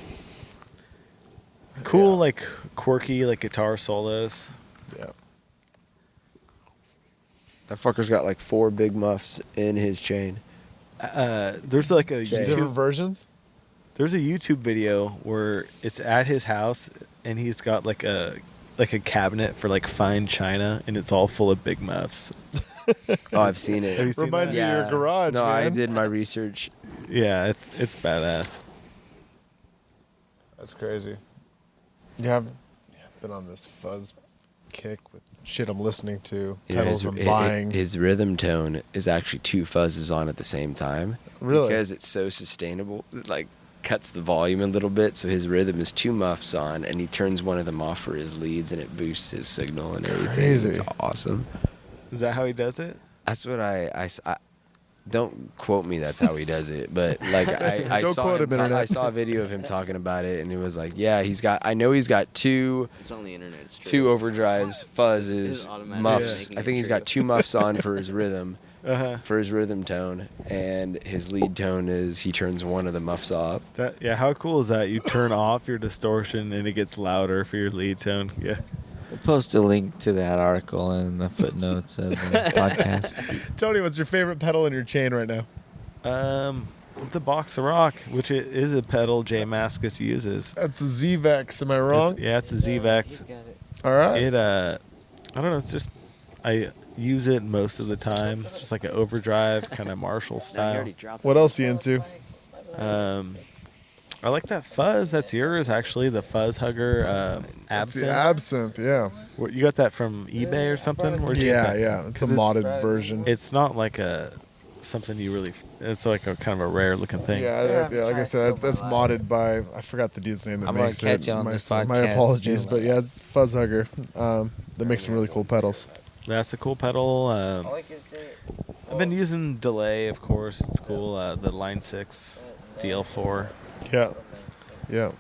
Cool, like quirky, like guitar solos. Yeah. That fucker's got like 4 big muffs in his chain. There's like a Jay. Different YouTube, versions? there's a YouTube video where it's at his house and he's got like a cabinet for like fine china and it's all full of big muffs. Oh, I've seen it. Have you seen Reminds that? me of your garage, No, man. I did my research. Yeah, it's badass. That's crazy. Yeah, I've been on this fuzz kick with shit I'm listening to, pedals I'm buying. His rhythm tone is actually 2 fuzzes on at the same time. Really? Because it's so sustainable. It, like, cuts the volume a little bit, so his rhythm is 2 muffs on, and he turns one of them off for his leads, and it boosts his signal and everything. Crazy. It's awesome. Is that how he does it? That's what I don't quote me. That's how he does it. But like I Don't saw quote him him, Internet. I saw a video of him talking about it, and it was like, yeah, I know he's got 2 It's on the internet. It's true. 2 overdrives, fuzzes, His automatic muffs. making I it think he's true. got 2 muffs on for his rhythm. Uh-huh. For his rhythm tone, and his lead tone is he turns one of the muffs off. Yeah, how cool is that? You turn off your distortion and it gets louder for your lead tone. Yeah. We'll post a link to that article in the footnotes of the podcast. Tony, what's your favorite pedal in your chain right now? The Box of Rock, which is a pedal Jay Maskus uses. That's a Z-Vex, am I wrong? It's a Z-Vex. All right. It I don't know, it's just I use it most of the time. It's just like an overdrive kind of Marshall He style. already dropped What it. else are you into? I like that fuzz. That's yours, actually. The Fuzz Hugger It's the Absinthe. Absinthe, yeah. You got that from eBay or something? Where'd you get Yeah, that? yeah. It's a 'Cause modded version. It's not like something you really. It's like a kind of a rare looking thing. Yeah, like I said, that's modded by, I forgot the dude's name that I'm gonna makes catch it. you on my, this my podcast apologies, too. but yeah, it's Fuzz Hugger. That makes some really cool pedals. That's a cool pedal. I've been using Delay, of course. It's cool. The Line 6 DL4. Yeah, yeah.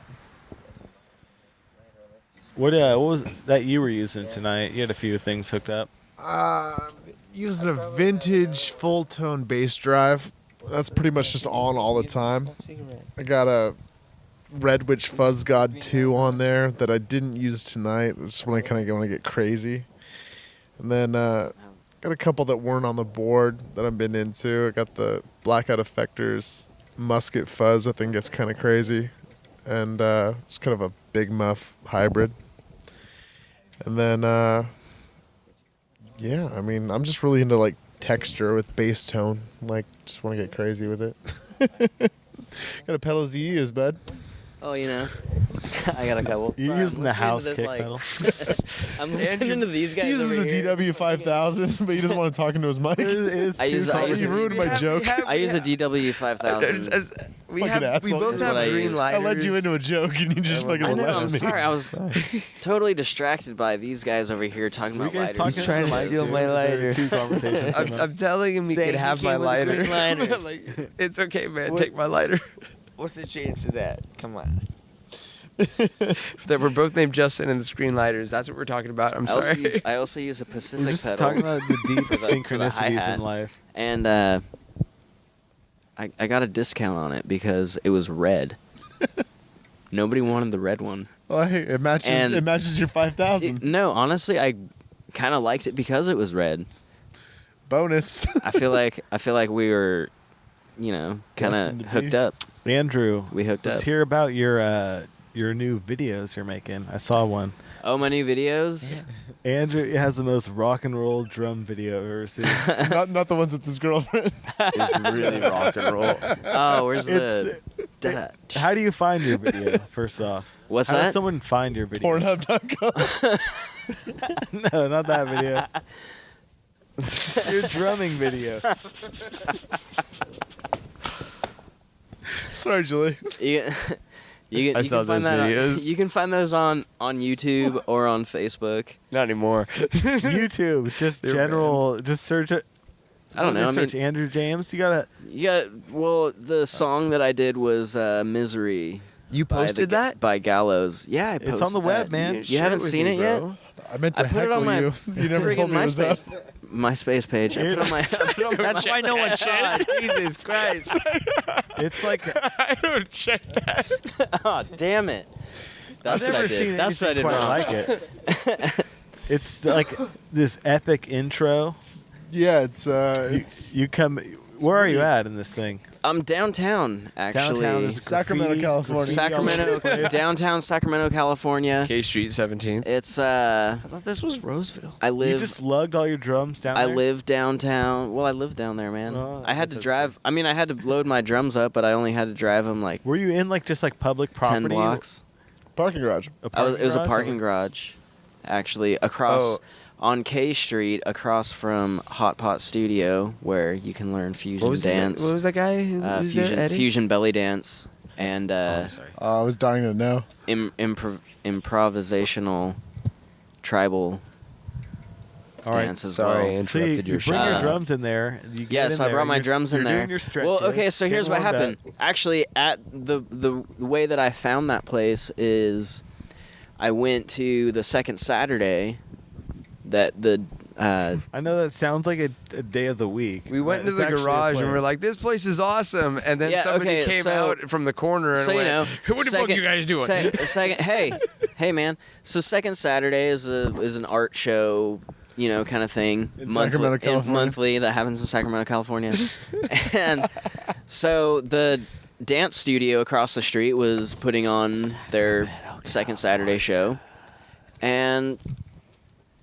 What was that you were using tonight? You had a few things hooked up. Using a vintage full tone bass drive. That's pretty much just on all the time. I got a Red Witch Fuzz God 2 on there that I didn't use tonight. It's when I kind of want to get crazy. And then got a couple that weren't on the board that I've been into. I got the Blackout Effectors Musket Fuzz. I think it's kind of crazy. And it's kind of a big muff hybrid. And then, yeah, I mean, I'm just really into like texture with bass tone. Like, just want to get crazy with it. Got a pedals you use, bud? Oh, you know, I got a couple. You're Sorry, using I'm the listening to house this, kick like- pedal. I'm listening to these guys He uses over the here. DW5000, but he doesn't want to talk into his mic. I use You ruined my joke. I use a DW5000. We Fucking asshole. both Is have what I green use. lighters. I led you into a joke and you just fucking I know. let I'm me. sorry. I was totally distracted by these guys over here talking Were you about guys lighters. talking trying into to the mic, steal too? my Is there lighter. Two conversations. going on? I'm telling him he Saying could he have my came with a lighter. green lighter. Like, it's okay, man. What- Take my lighter. What's the chance of that? Come on. That we're both named Justin and the screen lighters. That's what we're talking about. I'm sorry. I also use a We're Pacific just pedal. talking about the deep for the synchronicities hi-hat. in life. And I got a discount on it because it was red. Nobody wanted the red one. Well, hey, it matches. And- It matches your 5,000 No, honestly, I kind of liked it because it was red. bonus. I feel like we were, you know, kind Destined of to be. hooked up. Andrew, We hooked let's up. hear about your new videos you're making. I saw one. Oh, my new videos. Andrew has the most rock and roll drum video I've ever seen. not the ones with his girlfriend. It's really rock and roll. Oh, where's the? How do you find your video? First off, What's how does that? someone find your video? Pornhub.com. No, not that video. Your drumming video. Sorry, Julie. You I you saw can find those that videos. you can find those on YouTube or on Facebook. Not anymore. YouTube, just They're general. Just search it. I don't know. I Search mean, Andrew James. You gotta. well, the song that I did was "Misery." You by posted that? by Gallows. Yeah, I posted It's on the web, that. man. You Share haven't with seen me, it yet? bro. I meant to I put it heckle on my you. You never told me it was friggin' up. MySpace page. I put on my. That's why no one saw it. Jesus Christ. It's like I don't check that. Oh, damn it! That's I've what I never did. seen That's what I anything did quite wrong. like it. It's like this epic intro. Yeah, it's You come. Where are you at in this thing? I'm downtown, actually. Downtown is Sacramento, California. Sacramento, downtown Sacramento, California. K Street 17th. It's I thought this was Roseville. I You live just lugged all your drums down I there? live downtown. Well, I live down there, man. Oh, I had to that's drive. I mean, I had to load my drums up, but I only had to drive them like Were you in like just like public property? 10 blocks. Parking garage. It was a parking garage, actually, across on K Street, across from Hot Pot Studio, where you can learn fusion dance. What was that guy who's there, Eddie? Fusion belly dance and I'm sorry. I was dying to know. improvisational tribal All right. dance as Sorry, I well. interrupted your bring show. your drums in there. You get Yes, in I there, brought my you're- drums in you're there. Doing your Well, stretches, okay, so here's getting what warmed happened. up. Actually, at the way that I found that place is, I went to the second Saturday that the I know that sounds like a day of the week. We went but into the it's actually a garage and we're place. like, this place is awesome. And then Yeah, somebody okay, came so- out from the corner and so went, you know, what the fuck are you guys doing? Second, hey man. So second Saturday is an art show, kind of thing. In Sacramento, California. Monthly that happens in Sacramento, California. And so the dance studio across the street was putting on their second Saturday show, and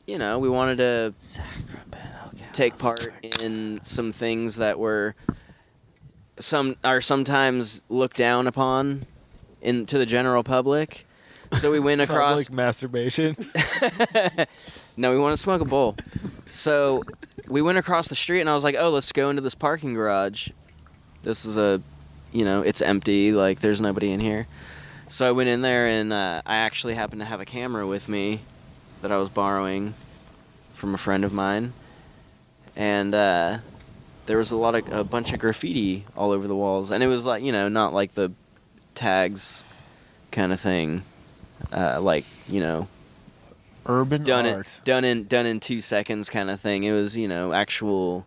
we wanted to take part in some things that were sometimes looked down upon to the general public. So we went across. Public masturbation. No, we want to smoke a bowl. So we went across the street, and I was like, "Oh, let's go into this parking garage. This is it's empty. Like, there's nobody in here." So I went in there, and I actually happened to have a camera with me that I was borrowing from a friend of mine, and there was a bunch of graffiti all over the walls, and it was like, not like the tags kind of thing, Urban done art. done in 2 seconds kind of thing. It was actual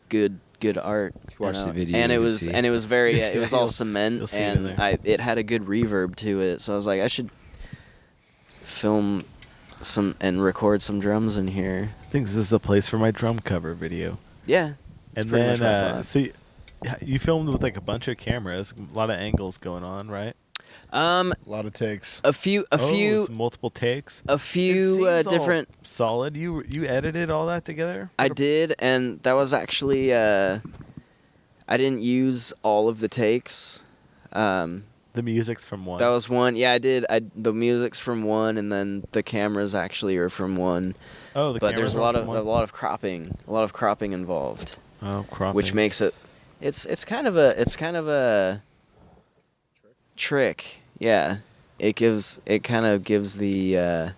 good art. Watch the video, and it you was see. and it was very it was all You'll cement, see it in and there. it had a good reverb to it. So I was like, I should film some and record some drums in here. I think this is a place for my drum cover video. Yeah, that's And pretty then, much what I thought. so you filmed with like a bunch of cameras, a lot of angles going on, right? A lot of takes. A few it's multiple takes. a It few seems all different. solid. You edited all that together? I did, and that was actually I didn't use all of the takes. The music's from one. That was one. Yeah, I did. The music's from one, and then the cameras actually are from one. Oh, the But there's cameras a are from lot one? of cropping involved, Oh, cropping. which makes it. It's kind of a trick. Yeah, it kind of gives the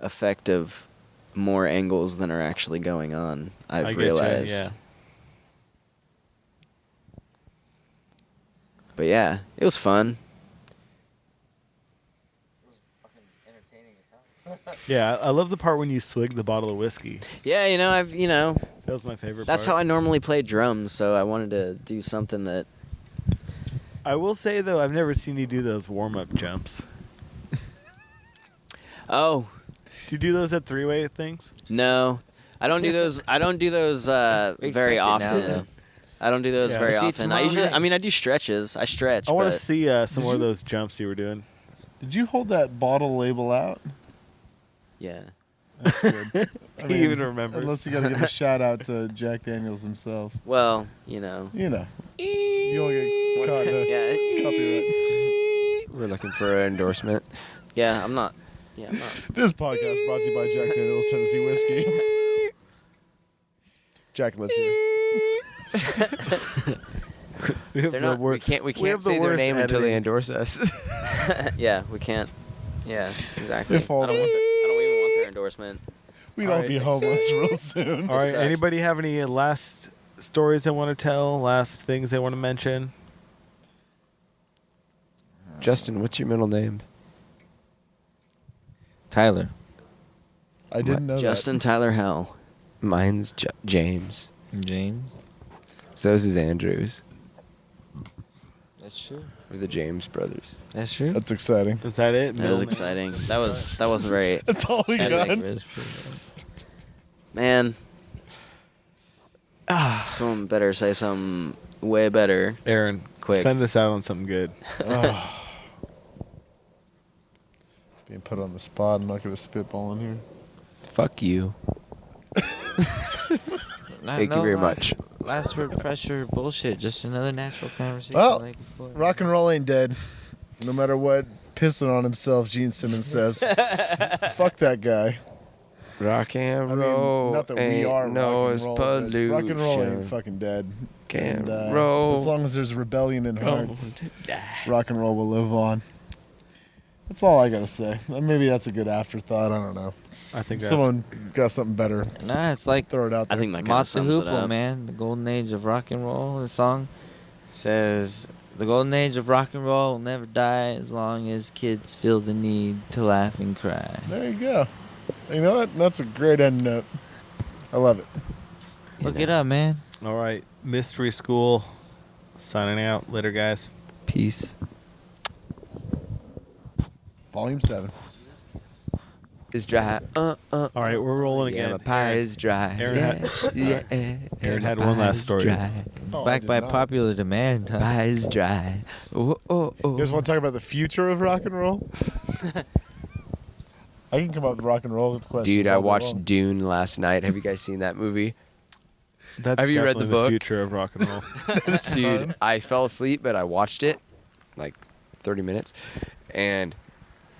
effect of more angles than are actually going on. I've I getcha, realized. yeah. But yeah, it was fun. Yeah, I love the part when you swig the bottle of whiskey. Yeah, That was my favorite that's how part. I normally play drums, so I wanted to do something that. I will say, though, I've never seen you do those warm-up jumps. Oh, Do you do those at three-way things? no. I don't do those. I don't do those We very expect it now, often. though. I don't do those Yeah. very See, often. I tomorrow usually. night. I mean, I do stretches. I stretch. I want but to see some more of those jumps you were doing. Did you hold that bottle label out? Yeah. That's good. I He even remembers. Unless you got to give a shout out to Jack Daniels themselves. Well, You don't get caught. yeah. Copyright. We're looking for an endorsement. Yeah. I'm not. Yeah. I'm not. This podcast brought to you by Jack Daniels Tennessee Whiskey. Jack lives here. We have They're the not- wor- We can't have the say their worst name until they editing. endorse us. Yeah. We can't. Yeah. Exactly. If all- I don't even want their endorsement. We'd All all right. be homeless real soon. All right, suck. anybody have any last stories they want to tell? Last things they want to mention? Justin, what's your middle name? Tyler. I didn't know Justin Tyler Hell. Mine's James. James. So's is Andrews. That's true. We're the James brothers. That's true. that. That's exciting. Is that it? That was Middle name? exciting. That was very. That's all we got. Man. Someone better say something way better. Aaron, Quick. send us out on something good. Being put on the spot. I'm not going to spitball in here. Fuck you. Thank you very much. Last word pressure bullshit. Just another natural conversation Well, like before. Rock and roll ain't dead. No matter what pissing on himself, Gene Simmons says. Fuck that guy. Rock and I roll. mean, not that we ain't are no rock and roll, but pollution. rock and roll ain't fucking dead. Can't And, roll. as long as there's rebellion in hearts, Don't die. rock and roll will live on. That's all I gotta say. Maybe that's a good afterthought. I don't know. I think If that's someone got something better, Nah, it's like throw it out I there. think that kind of Mott the sums it Hoople, up. man. The golden age of rock and roll. The song says, the golden age of rock and roll will never die as long as kids feel the need to laugh and cry. There you go. You know what? That's a great end note. I love it. Look it up, man. all right. Mystery School signing out. Later, guys. Peace. Volume 7. Is dry. All right, we're rolling Yeah, again. my pie is dry. Aaron yeah, had- yeah. Aaron my had one pie last is story. Dry. Oh, I Back did by not. popular demand, huh? Pie is dry. Oh, oh, oh. You guys want to talk about the future of rock and roll? I can come up with rock and roll questions. Dude, I all day watched long. Dune last night. Have you guys seen that movie? That's Have you read the definitely book? future of rock and roll. Dude, I fell asleep, but I watched it like 30 minutes. And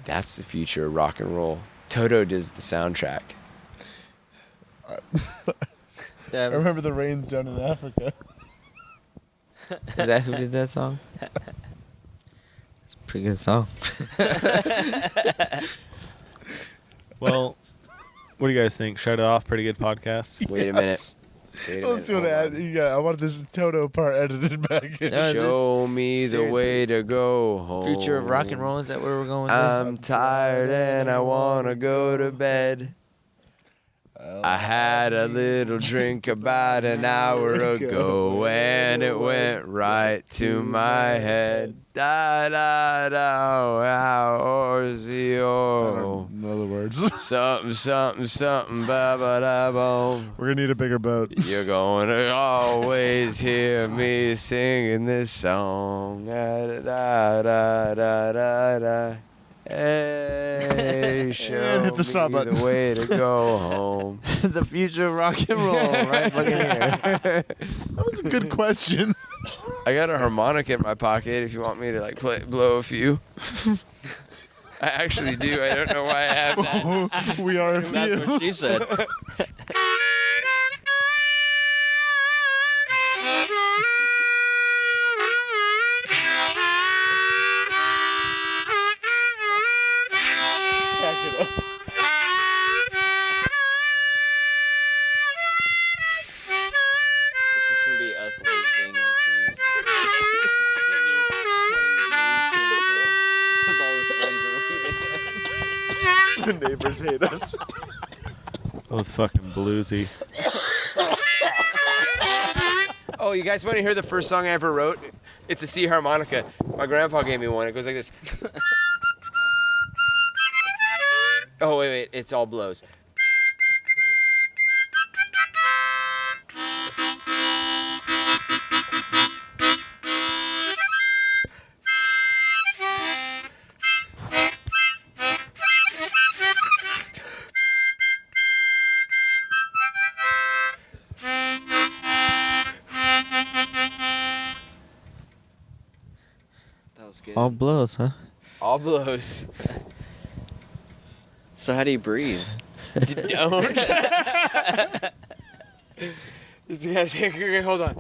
that's the future of rock and roll. Toto does the soundtrack. I remember the rains down in Africa. Is that who did that song? It's a pretty good song. Well, what do you guys think? Shut it off. Pretty good podcast. Wait a minute. Wait a Let's see minute. what hold on. I want this Toto part edited back in. No, is Show me the seriously way to go home. Future of rock and roll? Is that where we're going with I'm tired and I want to go to bed. I had a little drink about an hour ago and it went right to my head. Da da da, how I oh. don't know the words. Something, something, something, ba ba da boom. We're gonna need a bigger boat. You're going to always hear me singing this song. Da da da da da da. Hey, show hit the stop me button. the way to go home. this? The future of rock and roll, right fucking here. That was a good question. I got a harmonica in my pocket if you want me to like blow a few. I actually do. I don't know why I have that. We are a That's few. what she said. It's just gonna be us leaving as he's sitting here playing the music because all his friends are leaving. The neighbors hate us. That was fucking bluesy. Oh, you guys want to hear the first song I ever wrote? It's a C harmonica. My grandpa gave me one. It goes like this. Oh, wait. It's all blows. That was good. All blows, huh? All blows. So how do you breathe? Don't. Just gotta take your. Hold on.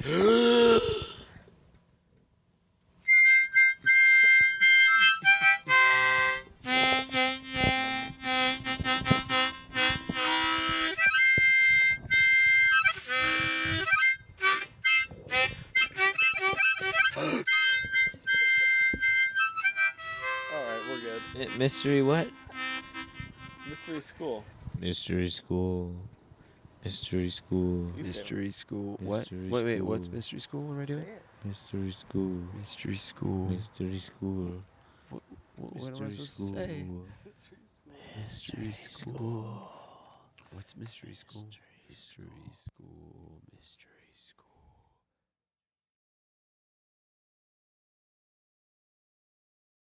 Alright, we're good. Mystery what? Mystery School. Mystery School. Mystery School. Mystery school. What? Mystery Wait. What's school. mystery school? What am I doing? Mystery School. Mystery school. Mystery School. What am I supposed to say? Mystery school. What's mystery school? Mystery school. Mystery school.